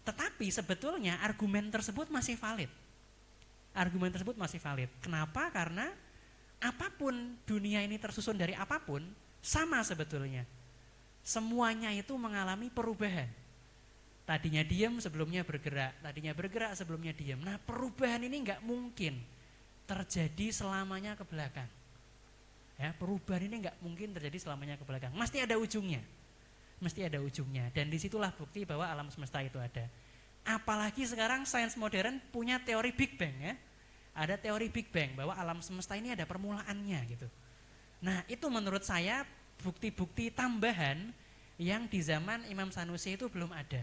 Tetapi sebetulnya argumen tersebut masih valid. Argumen tersebut masih valid. Kenapa? Karena apapun dunia ini tersusun dari apapun, sama sebetulnya. Semuanya itu mengalami perubahan. Tadinya diam, sebelumnya bergerak. Tadinya bergerak, sebelumnya diam. Nah, perubahan ini enggak mungkin terjadi selamanya ke belakang. Ya, perubahan ini enggak mungkin terjadi selamanya ke belakang. Mesti ada ujungnya. Mesti ada ujungnya. Dan disitulah bukti bahwa alam semesta itu ada. Apalagi sekarang sains modern punya teori Big Bang ya. Ada teori Big Bang bahwa alam semesta ini ada permulaannya gitu. Nah, itu menurut saya bukti-bukti tambahan yang di zaman Imam Sanusi itu belum ada.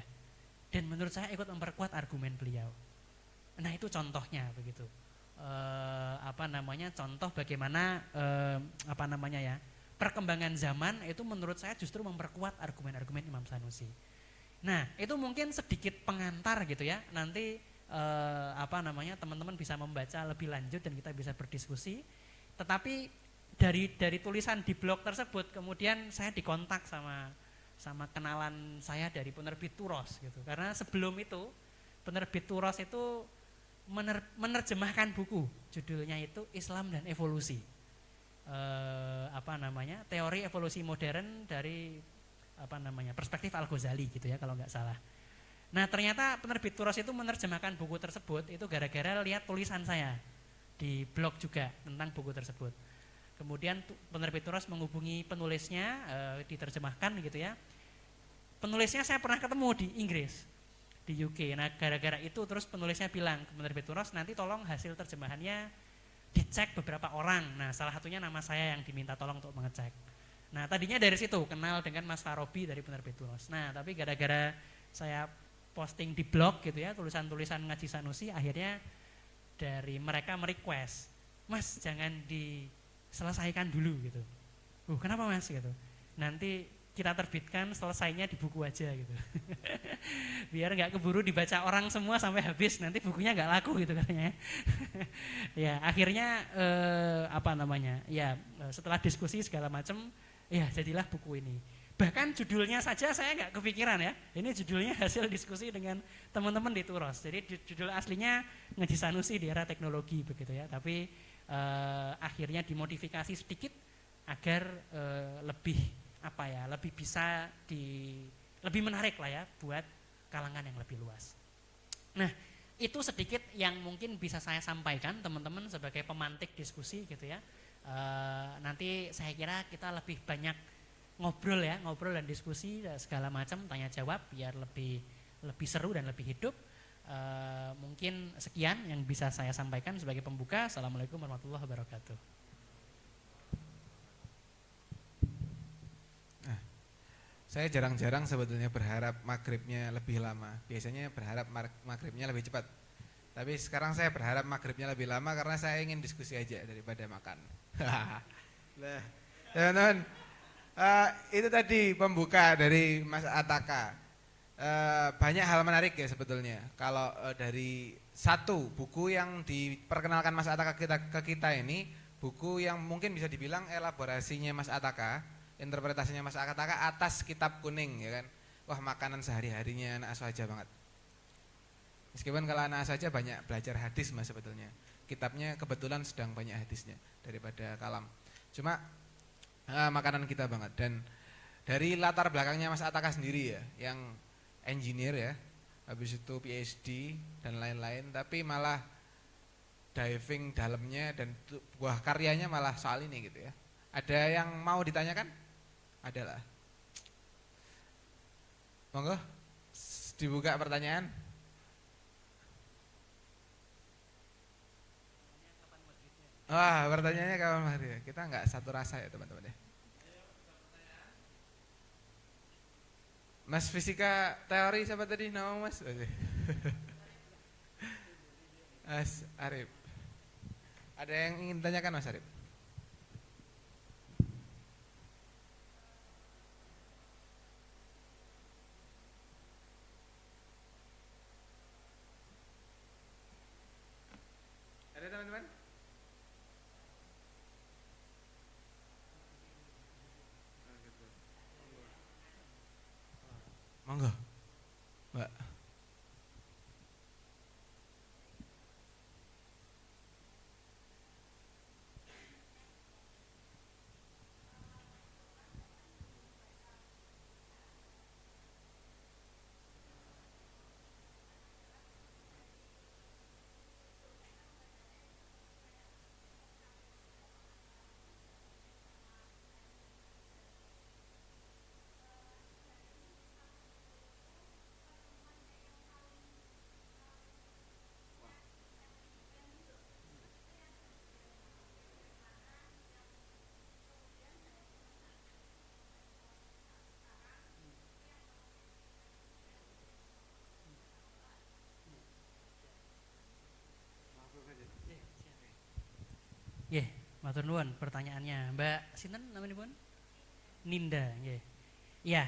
Dan menurut saya ikut memperkuat argumen beliau. Nah, itu contohnya begitu. Apa namanya? Contoh bagaimana apa namanya ya? Perkembangan zaman itu menurut saya justru memperkuat argumen-argumen Imam Sanusi. Nah, itu mungkin sedikit pengantar gitu ya. Nanti apa namanya? Teman-teman bisa membaca lebih lanjut dan kita bisa berdiskusi. Tetapi dari tulisan di blog tersebut kemudian saya dikontak sama kenalan saya dari penerbit Turos gitu. Karena sebelum itu penerbit Turos itu menerjemahkan buku, judulnya itu Islam dan Evolusi. Apa namanya? Teori evolusi modern dari apa namanya? Perspektif Al-Ghazali gitu ya kalau nggak salah. Nah, ternyata penerbit Turos itu menerjemahkan buku tersebut itu gara-gara lihat tulisan saya di blog juga tentang buku tersebut. Kemudian penerbit Turos menghubungi penulisnya, diterjemahkan gitu ya. Penulisnya saya pernah ketemu di Inggris, di UK. Nah, gara-gara itu terus penulisnya bilang ke penerbit Turos, nanti tolong hasil terjemahannya dicek beberapa orang. Nah, salah satunya nama saya yang diminta tolong untuk mengecek. Nah tadinya dari situ kenal dengan Mas Farobi dari penerbit Turos. Nah tapi gara-gara saya posting di blog gitu ya, tulisan-tulisan ngaji Sanusi, akhirnya dari mereka merequest, Mas jangan diselesaikan dulu gitu. Kenapa Mas gitu? Nanti kita terbitkan selesainya di buku aja gitu. Biar nggak keburu dibaca orang semua sampai habis, nanti bukunya nggak laku gitu katanya. Ya akhirnya setelah diskusi segala macam, ya jadilah buku ini. Bahkan judulnya saja saya nggak kepikiran ya. Ini judulnya hasil diskusi dengan teman-teman di Turos. Jadi judul aslinya Ngaji Sanusi di Era Teknologi begitu ya. Tapi akhirnya dimodifikasi sedikit agar lebih bisa lebih menarik lah ya buat kalangan yang lebih luas. Nah, itu sedikit yang mungkin bisa saya sampaikan teman-teman sebagai pemantik diskusi gitu ya. Nanti saya kira kita lebih banyak ngobrol dan diskusi segala macam, tanya jawab biar lebih seru dan lebih hidup. Mungkin sekian yang bisa saya sampaikan sebagai pembuka. Assalamualaikum warahmatullahi wabarakatuh. Saya jarang-jarang sebetulnya berharap maghribnya lebih lama. Biasanya berharap maghribnya lebih cepat. Tapi sekarang saya berharap maghribnya lebih lama karena saya ingin diskusi aja daripada makan. Nah, teman-teman, itu tadi pembuka dari Mas Ataka. Banyak hal menarik ya sebetulnya. Kalau dari satu buku yang diperkenalkan Mas Ataka ke kita ini, buku yang mungkin bisa dibilang elaborasinya Mas Ataka, interpretasinya Mas Ataka atas kitab kuning ya kan. Wah, makanan sehari-harinya anak asuh aja banget. Meskipun kalau anak asuh aja banyak belajar hadis Mas sebetulnya. Kitabnya kebetulan sedang banyak hadisnya daripada kalam. Cuma makanan kita banget. Dan dari latar belakangnya Mas Ataka sendiri ya, yang engineer ya, habis itu PhD dan lain-lain, tapi malah diving dalamnya dan buah karyanya malah soal ini gitu ya. Ada yang mau ditanyakan? Adalah. Monggo dibuka pertanyaan. Wah, pertanyaannya kapan maghrib? Kita nggak satu rasa ya teman-teman ya. Mas fisika teori siapa tadi nama Mas? Mas Arif. Ada yang ingin tanyakan Mas Arif? Ada teman-teman? Monggo, Mbak. Nggih, matur nuwun pertanyaannya. Mbak sinten namanipun? Ninda, nggih. Ya,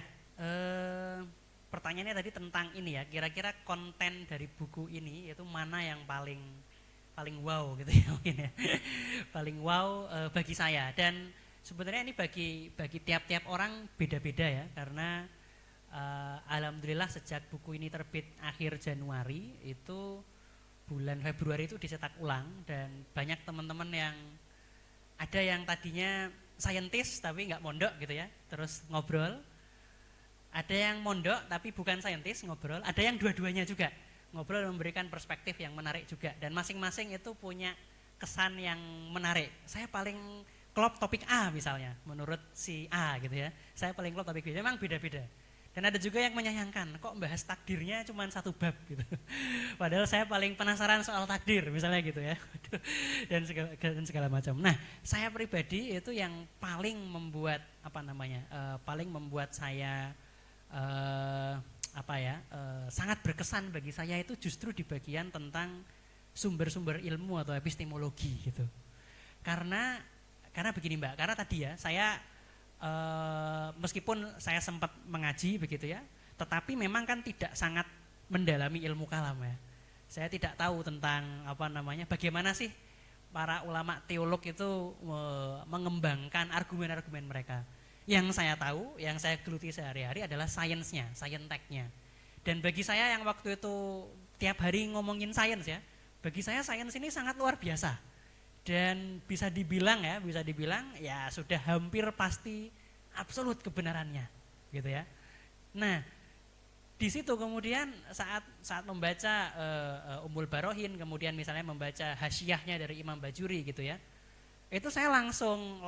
pertanyaannya tadi tentang ini ya, kira-kira konten dari buku ini itu mana yang paling wow gitu ya mungkin ya. Paling wow bagi saya, dan sebenarnya ini bagi tiap-tiap orang beda-beda ya, karena alhamdulillah sejak buku ini terbit akhir Januari, itu bulan Februari itu dicetak ulang, dan banyak teman-teman yang ada yang tadinya saintis tapi nggak mondok gitu ya, terus ngobrol. Ada yang mondok tapi bukan saintis, ngobrol. Ada yang dua-duanya juga, ngobrol dan memberikan perspektif yang menarik juga, dan masing-masing itu punya kesan yang menarik. Saya paling klop topik A misalnya, menurut si A gitu ya. Saya paling klop topik B, memang beda-beda. Dan ada juga yang menyayangkan, kok bahas takdirnya cuma satu bab gitu. Padahal saya paling penasaran soal takdir misalnya gitu ya. dan segala macam. Nah, saya pribadi itu yang paling membuat paling membuat saya sangat berkesan bagi saya itu justru di bagian tentang sumber-sumber ilmu atau epistemologi gitu. Karena begini Mbak, karena tadi ya saya meskipun saya sempat mengaji begitu ya, tetapi memang kan tidak sangat mendalami ilmu kalam ya. Saya tidak tahu tentang bagaimana sih para ulama teolog itu mengembangkan argumen-argumen mereka. Yang saya tahu, yang saya geluti sehari-hari adalah sainsnya, sainteknya. Dan bagi saya yang waktu itu tiap hari ngomongin sains ya, bagi saya sains ini sangat luar biasa. Dan bisa dibilang ya sudah hampir pasti absolut kebenarannya gitu ya. Nah, di situ kemudian saat membaca Ummul Barohin, kemudian misalnya membaca hasyiahnya dari Imam Bajuri gitu ya, itu saya langsung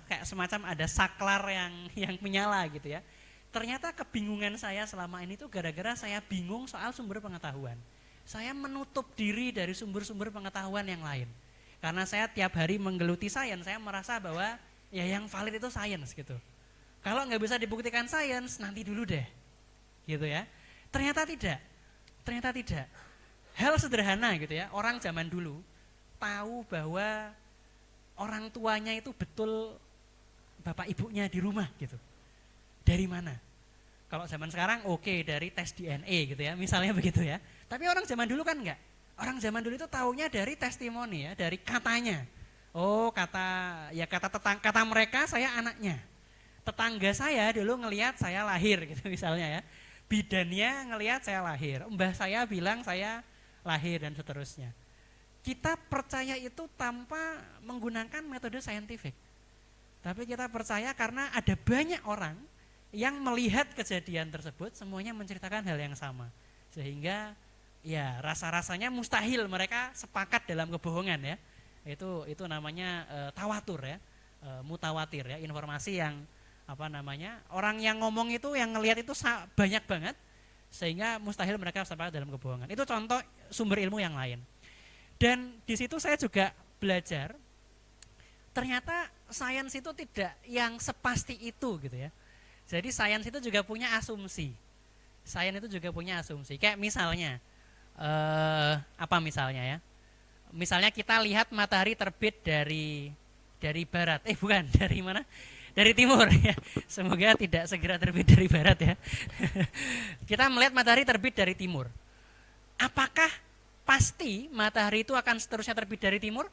kayak semacam ada saklar yang menyala gitu ya. Ternyata kebingungan saya selama ini tuh gara-gara saya bingung soal sumber pengetahuan. Saya menutup diri dari sumber-sumber pengetahuan yang lain. Karena saya tiap hari menggeluti sains, saya merasa bahwa ya yang valid itu sains gitu. Kalau nggak bisa dibuktikan sains, nanti dulu deh, gitu ya. Ternyata tidak. Hal sederhana gitu ya, orang zaman dulu tahu bahwa orang tuanya itu betul bapak ibunya di rumah gitu. Dari mana? Kalau zaman sekarang dari tes DNA gitu ya, misalnya begitu ya. Tapi orang zaman dulu kan enggak. Orang zaman dulu itu taunya dari testimoni ya, dari katanya. Kata mereka saya anaknya. Tetangga saya dulu ngelihat saya lahir gitu misalnya ya. Bidannya ngelihat saya lahir, mbah saya bilang saya lahir dan seterusnya. Kita percaya itu tanpa menggunakan metode saintifik. Tapi kita percaya karena ada banyak orang yang melihat kejadian tersebut semuanya menceritakan hal yang sama, sehingga ya rasa-rasanya mustahil mereka sepakat dalam kebohongan ya. Itu namanya tawatur ya, mutawatir ya, informasi yang orang yang ngomong itu yang ngelihat itu banyak banget sehingga mustahil mereka sepakat dalam kebohongan. Itu contoh sumber ilmu yang lain. Dan di situ saya juga belajar ternyata sains itu tidak yang sepasti itu gitu ya. Jadi sains itu juga punya asumsi. Kayak misalnya, misalnya ya? Misalnya kita lihat matahari terbit dari barat. Bukan, dari mana? Dari timur ya. Semoga tidak segera terbit dari barat ya. Kita melihat matahari terbit dari timur. Apakah pasti matahari itu akan seterusnya terbit dari timur?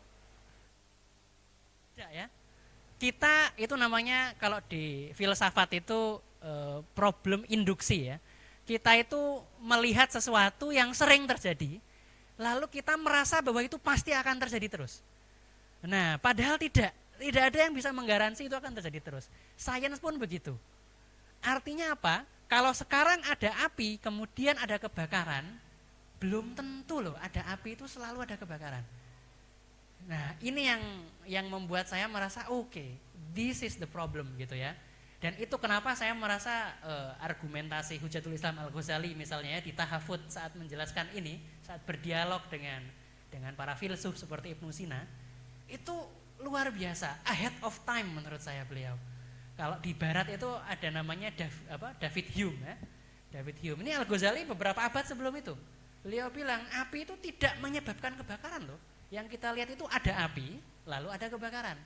Tidak ya. Kita itu namanya kalau di filsafat itu problem induksi ya. Kita itu melihat sesuatu yang sering terjadi, lalu kita merasa bahwa itu pasti akan terjadi terus. Nah, padahal tidak ada yang bisa menggaransi itu akan terjadi terus. Sains pun begitu. Artinya apa? Kalau sekarang ada api, kemudian ada kebakaran, belum tentu loh ada api itu selalu ada kebakaran. Nah, ini yang membuat saya merasa this is the problem gitu ya. Dan itu kenapa saya merasa argumentasi Hujatul Islam Al-Ghazali misalnya ya, di Tahafut saat menjelaskan ini, saat berdialog dengan para filsuf seperti Ibnu Sina, itu luar biasa, ahead of time menurut saya beliau. Kalau di barat itu ada namanya David Hume ya. David Hume ini Al-Ghazali beberapa abad sebelum itu. Beliau bilang api itu tidak menyebabkan kebakaran loh. Yang kita lihat itu ada api, lalu ada kebakaran.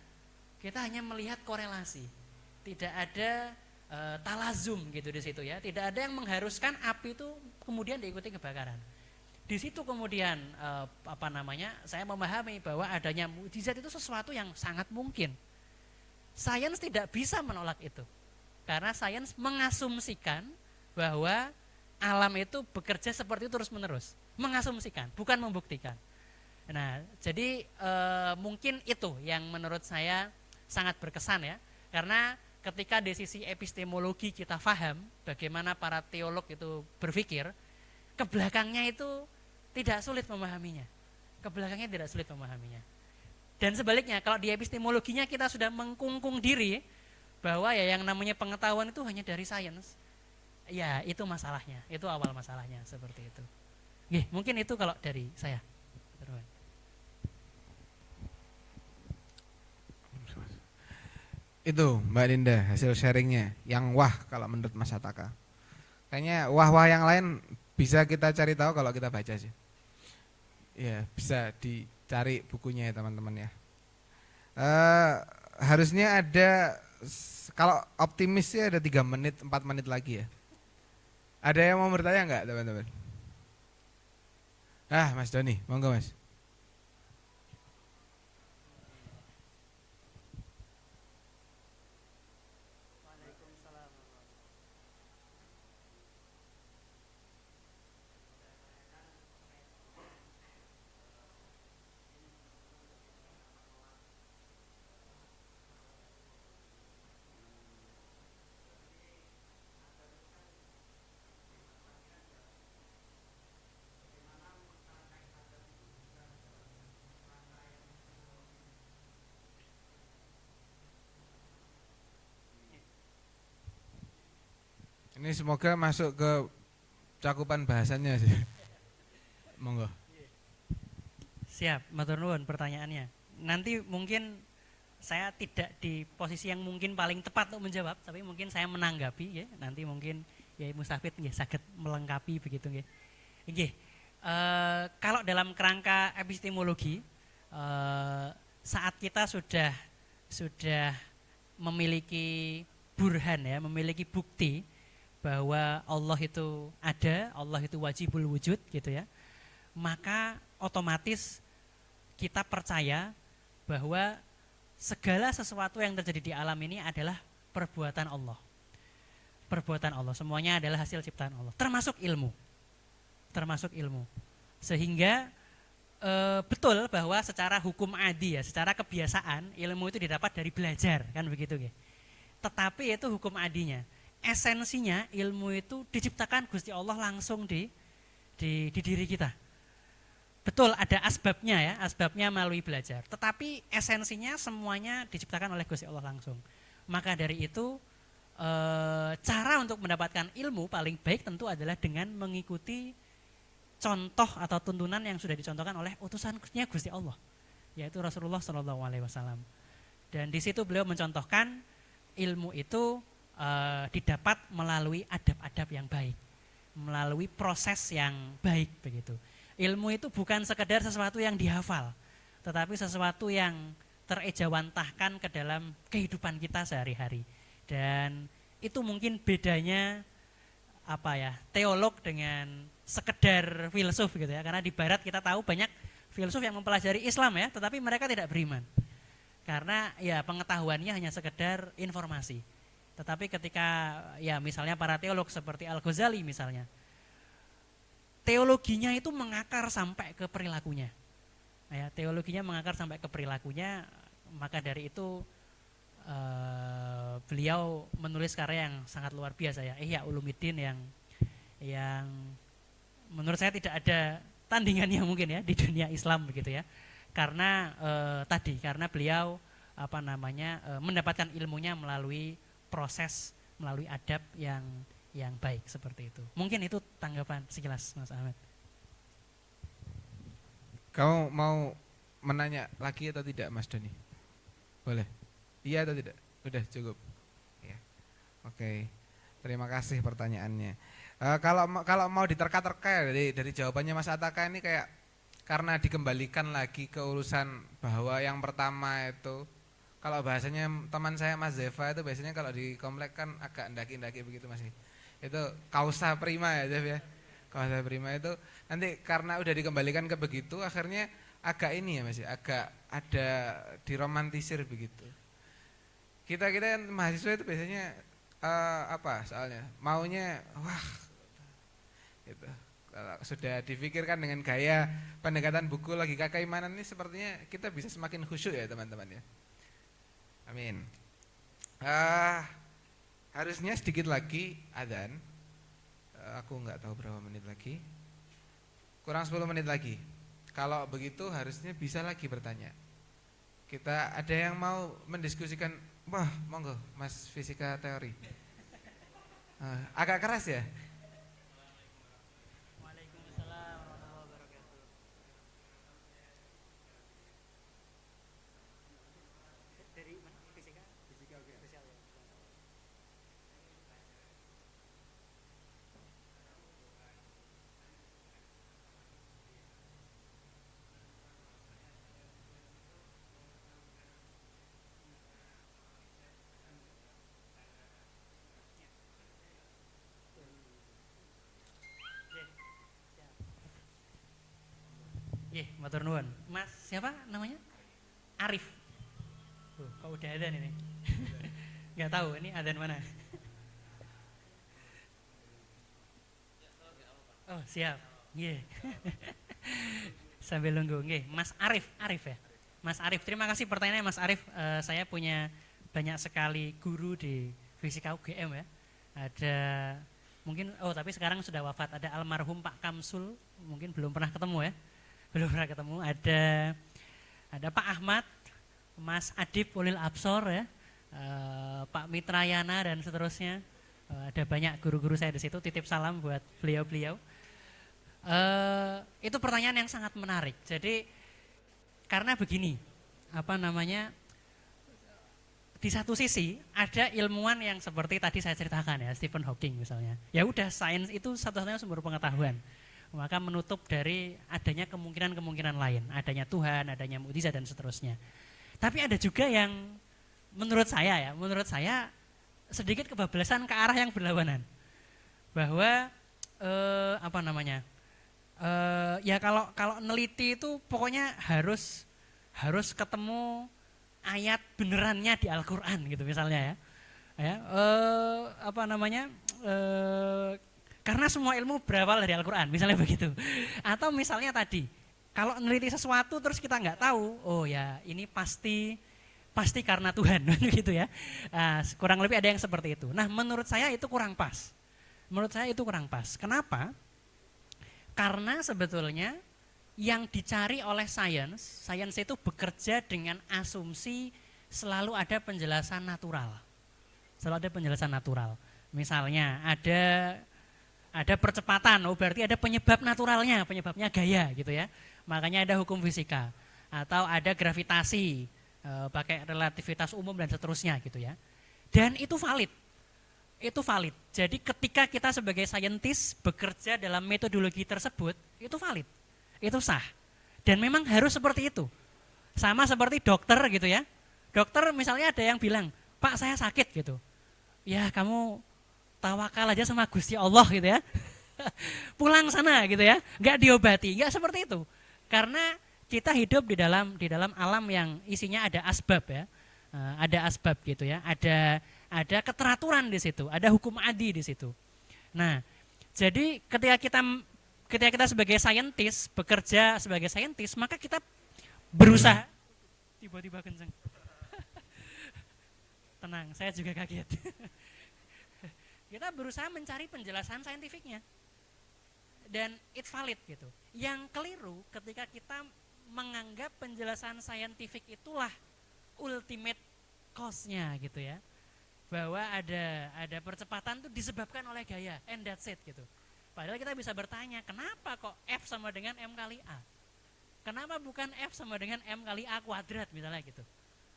Kita hanya melihat korelasi. Tidak ada talazum gitu di situ ya. Tidak ada yang mengharuskan api itu kemudian diikuti kebakaran. Di situ kemudian saya memahami bahwa adanya mukjizat itu sesuatu yang sangat mungkin. Sains tidak bisa menolak itu. Karena sains mengasumsikan bahwa alam itu bekerja seperti itu terus-menerus. Mengasumsikan, bukan membuktikan. Nah, jadi mungkin itu yang menurut saya sangat berkesan ya. Karena ketika dari sisi epistemologi kita paham bagaimana para teolog itu berpikir, ke belakangnya itu tidak sulit memahaminya. Dan sebaliknya, kalau di epistemologinya kita sudah mengkungkung diri bahwa ya yang namanya pengetahuan itu hanya dari sains. Ya, itu masalahnya. Itu awal masalahnya seperti itu. Oke, mungkin itu kalau dari saya. Itu Mbak Dinda hasil sharingnya yang wah kalau menurut Mas Ataka. Kayaknya wah-wah yang lain bisa kita cari tahu kalau kita baca sih. Ya bisa dicari bukunya ya teman-teman ya. Harusnya ada kalau optimis sih ada 3 menit 4 menit lagi ya. Ada yang mau bertanya nggak teman-teman? Mas Doni, monggo Mas. Ini semoga masuk ke cakupan bahasanya sih. Monggo. Siap, matur nuwun pertanyaannya. Nanti mungkin saya tidak di posisi yang mungkin paling tepat untuk menjawab, tapi mungkin saya menanggapi ya. Nanti mungkin ya Mustafid nggih saged melengkapi begitu nggih. Nggih. Kalau dalam kerangka epistemologi saat kita sudah memiliki burhan ya, memiliki bukti bahwa Allah itu ada, Allah itu wajibul wujud gitu ya. Maka otomatis kita percaya bahwa segala sesuatu yang terjadi di alam ini adalah perbuatan Allah. Perbuatan Allah, semuanya adalah hasil ciptaan Allah, termasuk ilmu. Termasuk ilmu. Sehingga betul bahwa secara hukum adi ya, secara kebiasaan ilmu itu didapat dari belajar, kan begitu ya. Tetapi itu hukum adinya. Esensinya ilmu itu diciptakan Gusti Allah langsung di diri kita. Betul ada asbabnya ya, asbabnya melalui belajar. Tetapi esensinya semuanya diciptakan oleh Gusti Allah langsung. Maka dari itu cara untuk mendapatkan ilmu paling baik tentu adalah dengan mengikuti contoh atau tuntunan yang sudah dicontohkan oleh utusannya Gusti Allah, yaitu Rasulullah SAW. Dan di situ beliau mencontohkan ilmu itu didapat melalui adab-adab yang baik, melalui proses yang baik begitu. Ilmu itu bukan sekedar sesuatu yang dihafal, tetapi sesuatu yang terejawantahkan ke dalam kehidupan kita sehari-hari. Dan itu mungkin bedanya teolog dengan sekedar filsuf gitu ya. Karena di barat kita tahu banyak filsuf yang mempelajari Islam ya, tetapi mereka tidak beriman. Karena ya pengetahuannya hanya sekedar informasi. Tetapi ketika ya misalnya para teolog seperti Al-Ghazali misalnya, teologinya itu mengakar sampai ke perilakunya. Ya, teologinya mengakar sampai ke perilakunya, maka dari itu beliau menulis karya yang sangat luar biasa ya, Ihya Ulumuddin yang menurut saya tidak ada tandingannya mungkin ya di dunia Islam begitu ya. Karena karena beliau mendapatkan ilmunya melalui proses, melalui adab yang baik seperti itu. Mungkin itu tanggapan sekilas Mas Ahmad. Kamu mau menanya lagi atau tidak Mas Doni? Boleh? Iya atau tidak? Udah cukup. Ya. Oke. Terima kasih pertanyaannya. Kalau mau diterka-terka dari jawabannya Mas Ataka ini kayak karena dikembalikan lagi ke urusan bahwa yang pertama itu, kalau bahasanya teman saya Mas Zeva itu biasanya kalau di komplek kan agak ndaki-ndaki begitu masih. Itu kausa prima ya Zev ya. Kausa prima itu nanti karena udah dikembalikan ke begitu akhirnya agak ini ya Mas, agak ada diromantisir begitu. Kita mahasiswa itu biasanya soalnya maunya wah gitu. Kalau sudah difikirkan dengan gaya pendekatan buku logika keimanan ini sepertinya kita bisa semakin khusyuk ya teman-teman ya. Amin. Harusnya sedikit lagi adzan. Aku nggak tahu berapa menit lagi. Kurang 10 menit lagi. Kalau begitu harusnya bisa lagi bertanya. Kita ada yang mau mendiskusikan Wah, monggo Mas fisika teori. Agak keras ya? Waalaikumsalam warahmatullahi wabarakatuh. Dari mana? Fisika? Fisika spesial ya. Nggih, matur nuwun. Mas siapa namanya? Arif. Kok udah adzan ini? Nggak tahu ini adzan mana. Oh, siap. Nggih. Sambil nunggu, nggih. Mas Arif, Arif ya. Mas Arif, terima kasih pertanyaannya Mas Arif. Saya punya banyak sekali guru di Fisika UGM ya. Ada mungkin tapi sekarang sudah wafat, ada almarhum Pak Kamsul, mungkin belum pernah ketemu ya. Belum pernah ketemu. Ada Pak Ahmad, Mas Adib Ulil Absor ya. Pak Mitrayana dan seterusnya. Ada banyak guru-guru saya di situ, titip salam buat beliau-beliau. Itu pertanyaan yang sangat menarik. Jadi karena begini, di satu sisi ada ilmuwan yang seperti tadi saya ceritakan ya, Stephen Hawking misalnya. Ya udah, sains itu satu-satunya sumber pengetahuan. Maka menutup dari adanya kemungkinan-kemungkinan lain, adanya Tuhan, adanya mukjizat dan seterusnya. Tapi ada juga yang menurut saya sedikit kebablasan ke arah yang berlawanan. Bahwa ya kalau neliti itu pokoknya harus ketemu ayat benerannya di Al-Qur'an gitu misalnya ya. Karena semua ilmu berawal dari Al-Qur'an misalnya begitu. Atau misalnya tadi kalau neliti sesuatu terus kita nggak tahu, oh ya ini pasti karena Tuhan gitu ya. Kurang lebih ada yang seperti itu. Nah, menurut saya itu kurang pas. Kenapa? Karena sebetulnya yang dicari oleh sains itu bekerja dengan asumsi selalu ada penjelasan natural. Misalnya ada percepatan, berarti ada penyebabnya gaya gitu ya. Makanya ada hukum fisika. Atau ada gravitasi, pakai relativitas umum dan seterusnya gitu ya. Dan itu valid. Jadi ketika kita sebagai saintis bekerja dalam metodologi tersebut, itu valid. Itu sah. Dan memang harus seperti itu. Sama seperti dokter gitu ya. Dokter misalnya ada yang bilang, "Pak, saya sakit," gitu. Ya, kamu tawakal aja sama Gusti Allah gitu ya. Pulang sana gitu ya. Enggak diobati, enggak seperti itu. Karena kita hidup di dalam alam yang isinya ada asbab ya. Ada asbab gitu ya. Ada keteraturan di situ, ada hukum adi di situ. Nah, jadi ketika kita sebagai saintis, bekerja sebagai saintis, maka kita berusaha. Tiba-tiba kenceng. Tenang, saya juga kaget. Kita berusaha mencari penjelasan saintifiknya. Dan it valid gitu. Yang keliru ketika kita menganggap penjelasan saintifik itulah ultimate cause-nya gitu ya. Bahwa ada percepatan itu disebabkan oleh gaya, and that's it gitu. Padahal kita bisa bertanya, kenapa kok F sama dengan M kali A? Kenapa bukan F sama dengan M kali A kuadrat misalnya gitu.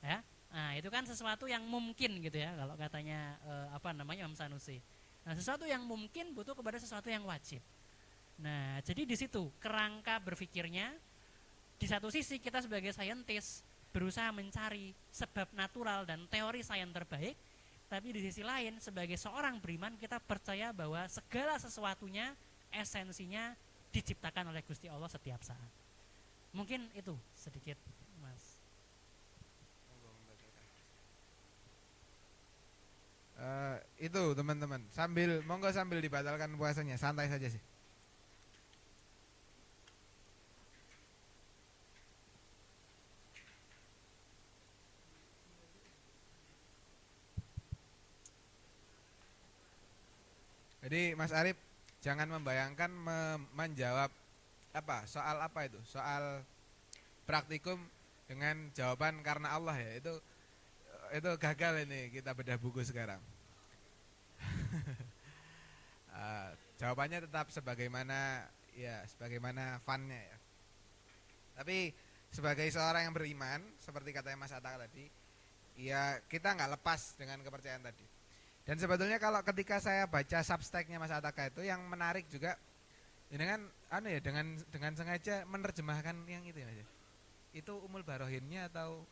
Ya. Nah, itu kan sesuatu yang mungkin gitu ya, kalau katanya Imam Sanusi. Nah, sesuatu yang mungkin butuh kepada sesuatu yang wajib. Nah, jadi di situ kerangka berpikirnya. Di satu sisi kita sebagai saintis berusaha mencari sebab natural dan teori sains terbaik. Tapi di sisi lain sebagai seorang beriman kita percaya bahwa segala sesuatunya esensinya diciptakan oleh Gusti Allah setiap saat. Mungkin itu sedikit Mas. Itu teman-teman, sambil dibatalkan puasanya, santai saja sih. Jadi Mas Arif jangan membayangkan menjawab soal praktikum dengan jawaban karena Allah ya. Itu itu gagal ini kita bedah buku sekarang. Jawabannya tetap sebagaimana funnya ya. Tapi sebagai seorang yang beriman, seperti katanya Mas Atta tadi, ya kita nggak lepas dengan kepercayaan tadi. Dan sebetulnya kalau ketika saya baca substacknya Mas Ataka itu yang menarik juga, dengan dengan sengaja menerjemahkan yang itu ya. Itu Umul Barohinnya atau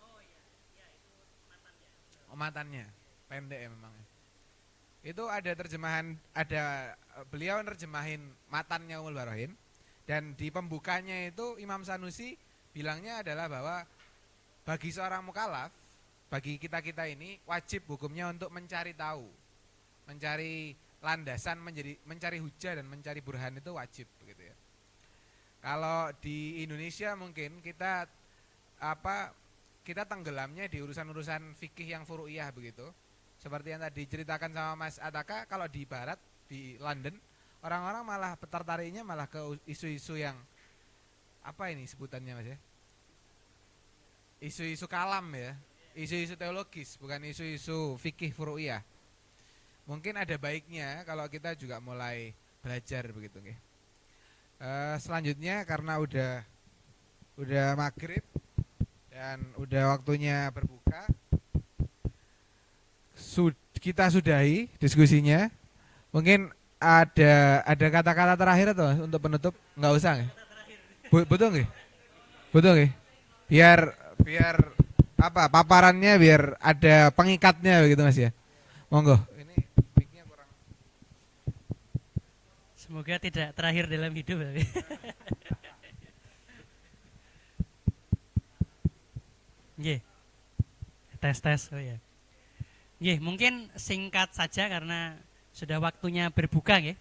matannya pendek ya memang. Itu ada terjemahan, beliau nerjemahin matannya Umul Barohin, dan di pembukanya itu Imam Sanusi bilangnya adalah bahwa bagi seorang mukallaf, bagi kita-kita ini wajib hukumnya untuk mencari tahu, mencari landasan, mencari hujah dan mencari burhan itu wajib begitu ya. Kalau di Indonesia mungkin kita tenggelamnya di urusan-urusan fikih yang furu'iyah begitu. Seperti yang tadi diceritakan sama Mas Ataka, kalau di barat, di London, orang-orang malah tertariknya malah ke isu-isu yang apa ini sebutannya Mas ya? Isu-isu kalam ya, isu-isu teologis, bukan isu-isu fikih furu'iyah. Mungkin ada baiknya kalau kita juga mulai belajar begitu nggih. Selanjutnya karena udah maghrib dan udah waktunya berbuka, kita sudahi diskusinya. Apa ada kata-kata terakhir atau untuk penutup? Nggak usah nggih? Betul nggih? Betul nggih? Biar paparannya biar ada pengikatnya begitu Mas ya. Monggo. Ini mic-nya kurang. Semoga tidak terakhir dalam hidup. Nggih. Tes. Oh ya. Nggih, mungkin singkat saja karena sudah waktunya berbuka nggih.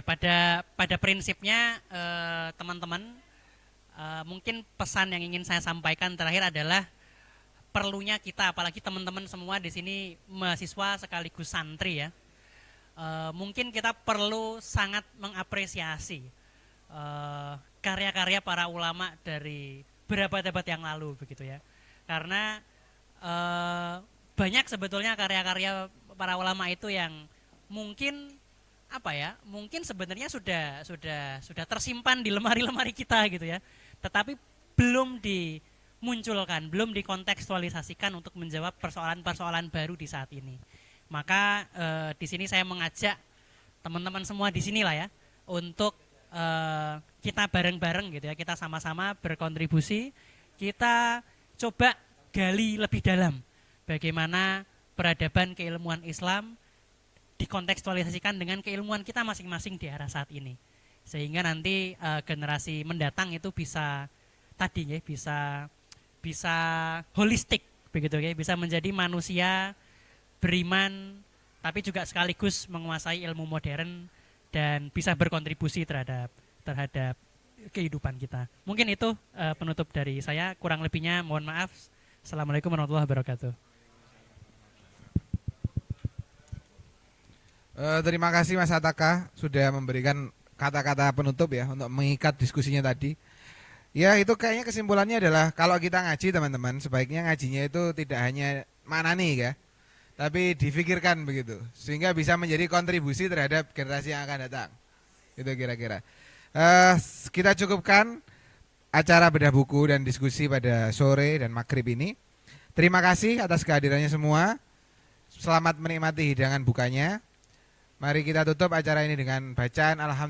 Pada prinsipnya teman-teman, mungkin pesan yang ingin saya sampaikan terakhir adalah perlunya kita, apalagi teman-teman semua di sini mahasiswa sekaligus santri ya, mungkin kita perlu sangat mengapresiasi karya-karya para ulama dari berabad-abad yang lalu begitu ya, karena banyak sebetulnya karya-karya para ulama itu yang mungkin mungkin sebenarnya sudah tersimpan di lemari-lemari kita gitu ya, tetapi belum dimunculkan, belum dikontekstualisasikan untuk menjawab persoalan-persoalan baru di saat ini. Maka di sini saya mengajak teman-teman semua di sini lah ya, untuk kita bareng-bareng gitu ya, kita sama-sama berkontribusi, kita coba gali lebih dalam bagaimana peradaban keilmuan Islam dikontekstualisasikan dengan keilmuan kita masing-masing di era saat ini, sehingga nanti generasi mendatang itu bisa holistik begitu ya, bisa menjadi manusia beriman tapi juga sekaligus menguasai ilmu modern dan bisa berkontribusi terhadap kehidupan kita. Mungkin itu penutup dari saya, kurang lebihnya mohon maaf. Assalamualaikum warahmatullahi wabarakatuh. Terima kasih Mas Ataka sudah memberikan kata-kata penutup ya untuk mengikat diskusinya tadi. Ya itu kayaknya kesimpulannya adalah kalau kita ngaji teman-teman, sebaiknya ngajinya itu tidak hanya manani ya, tapi difikirkan begitu, sehingga bisa menjadi kontribusi terhadap generasi yang akan datang. Itu kira-kira. Kita cukupkan acara bedah buku dan diskusi pada sore dan maghrib ini. Terima kasih atas kehadirannya semua. Selamat menikmati hidangan bukanya. Mari kita tutup acara ini dengan bacaan Alhamdulillah.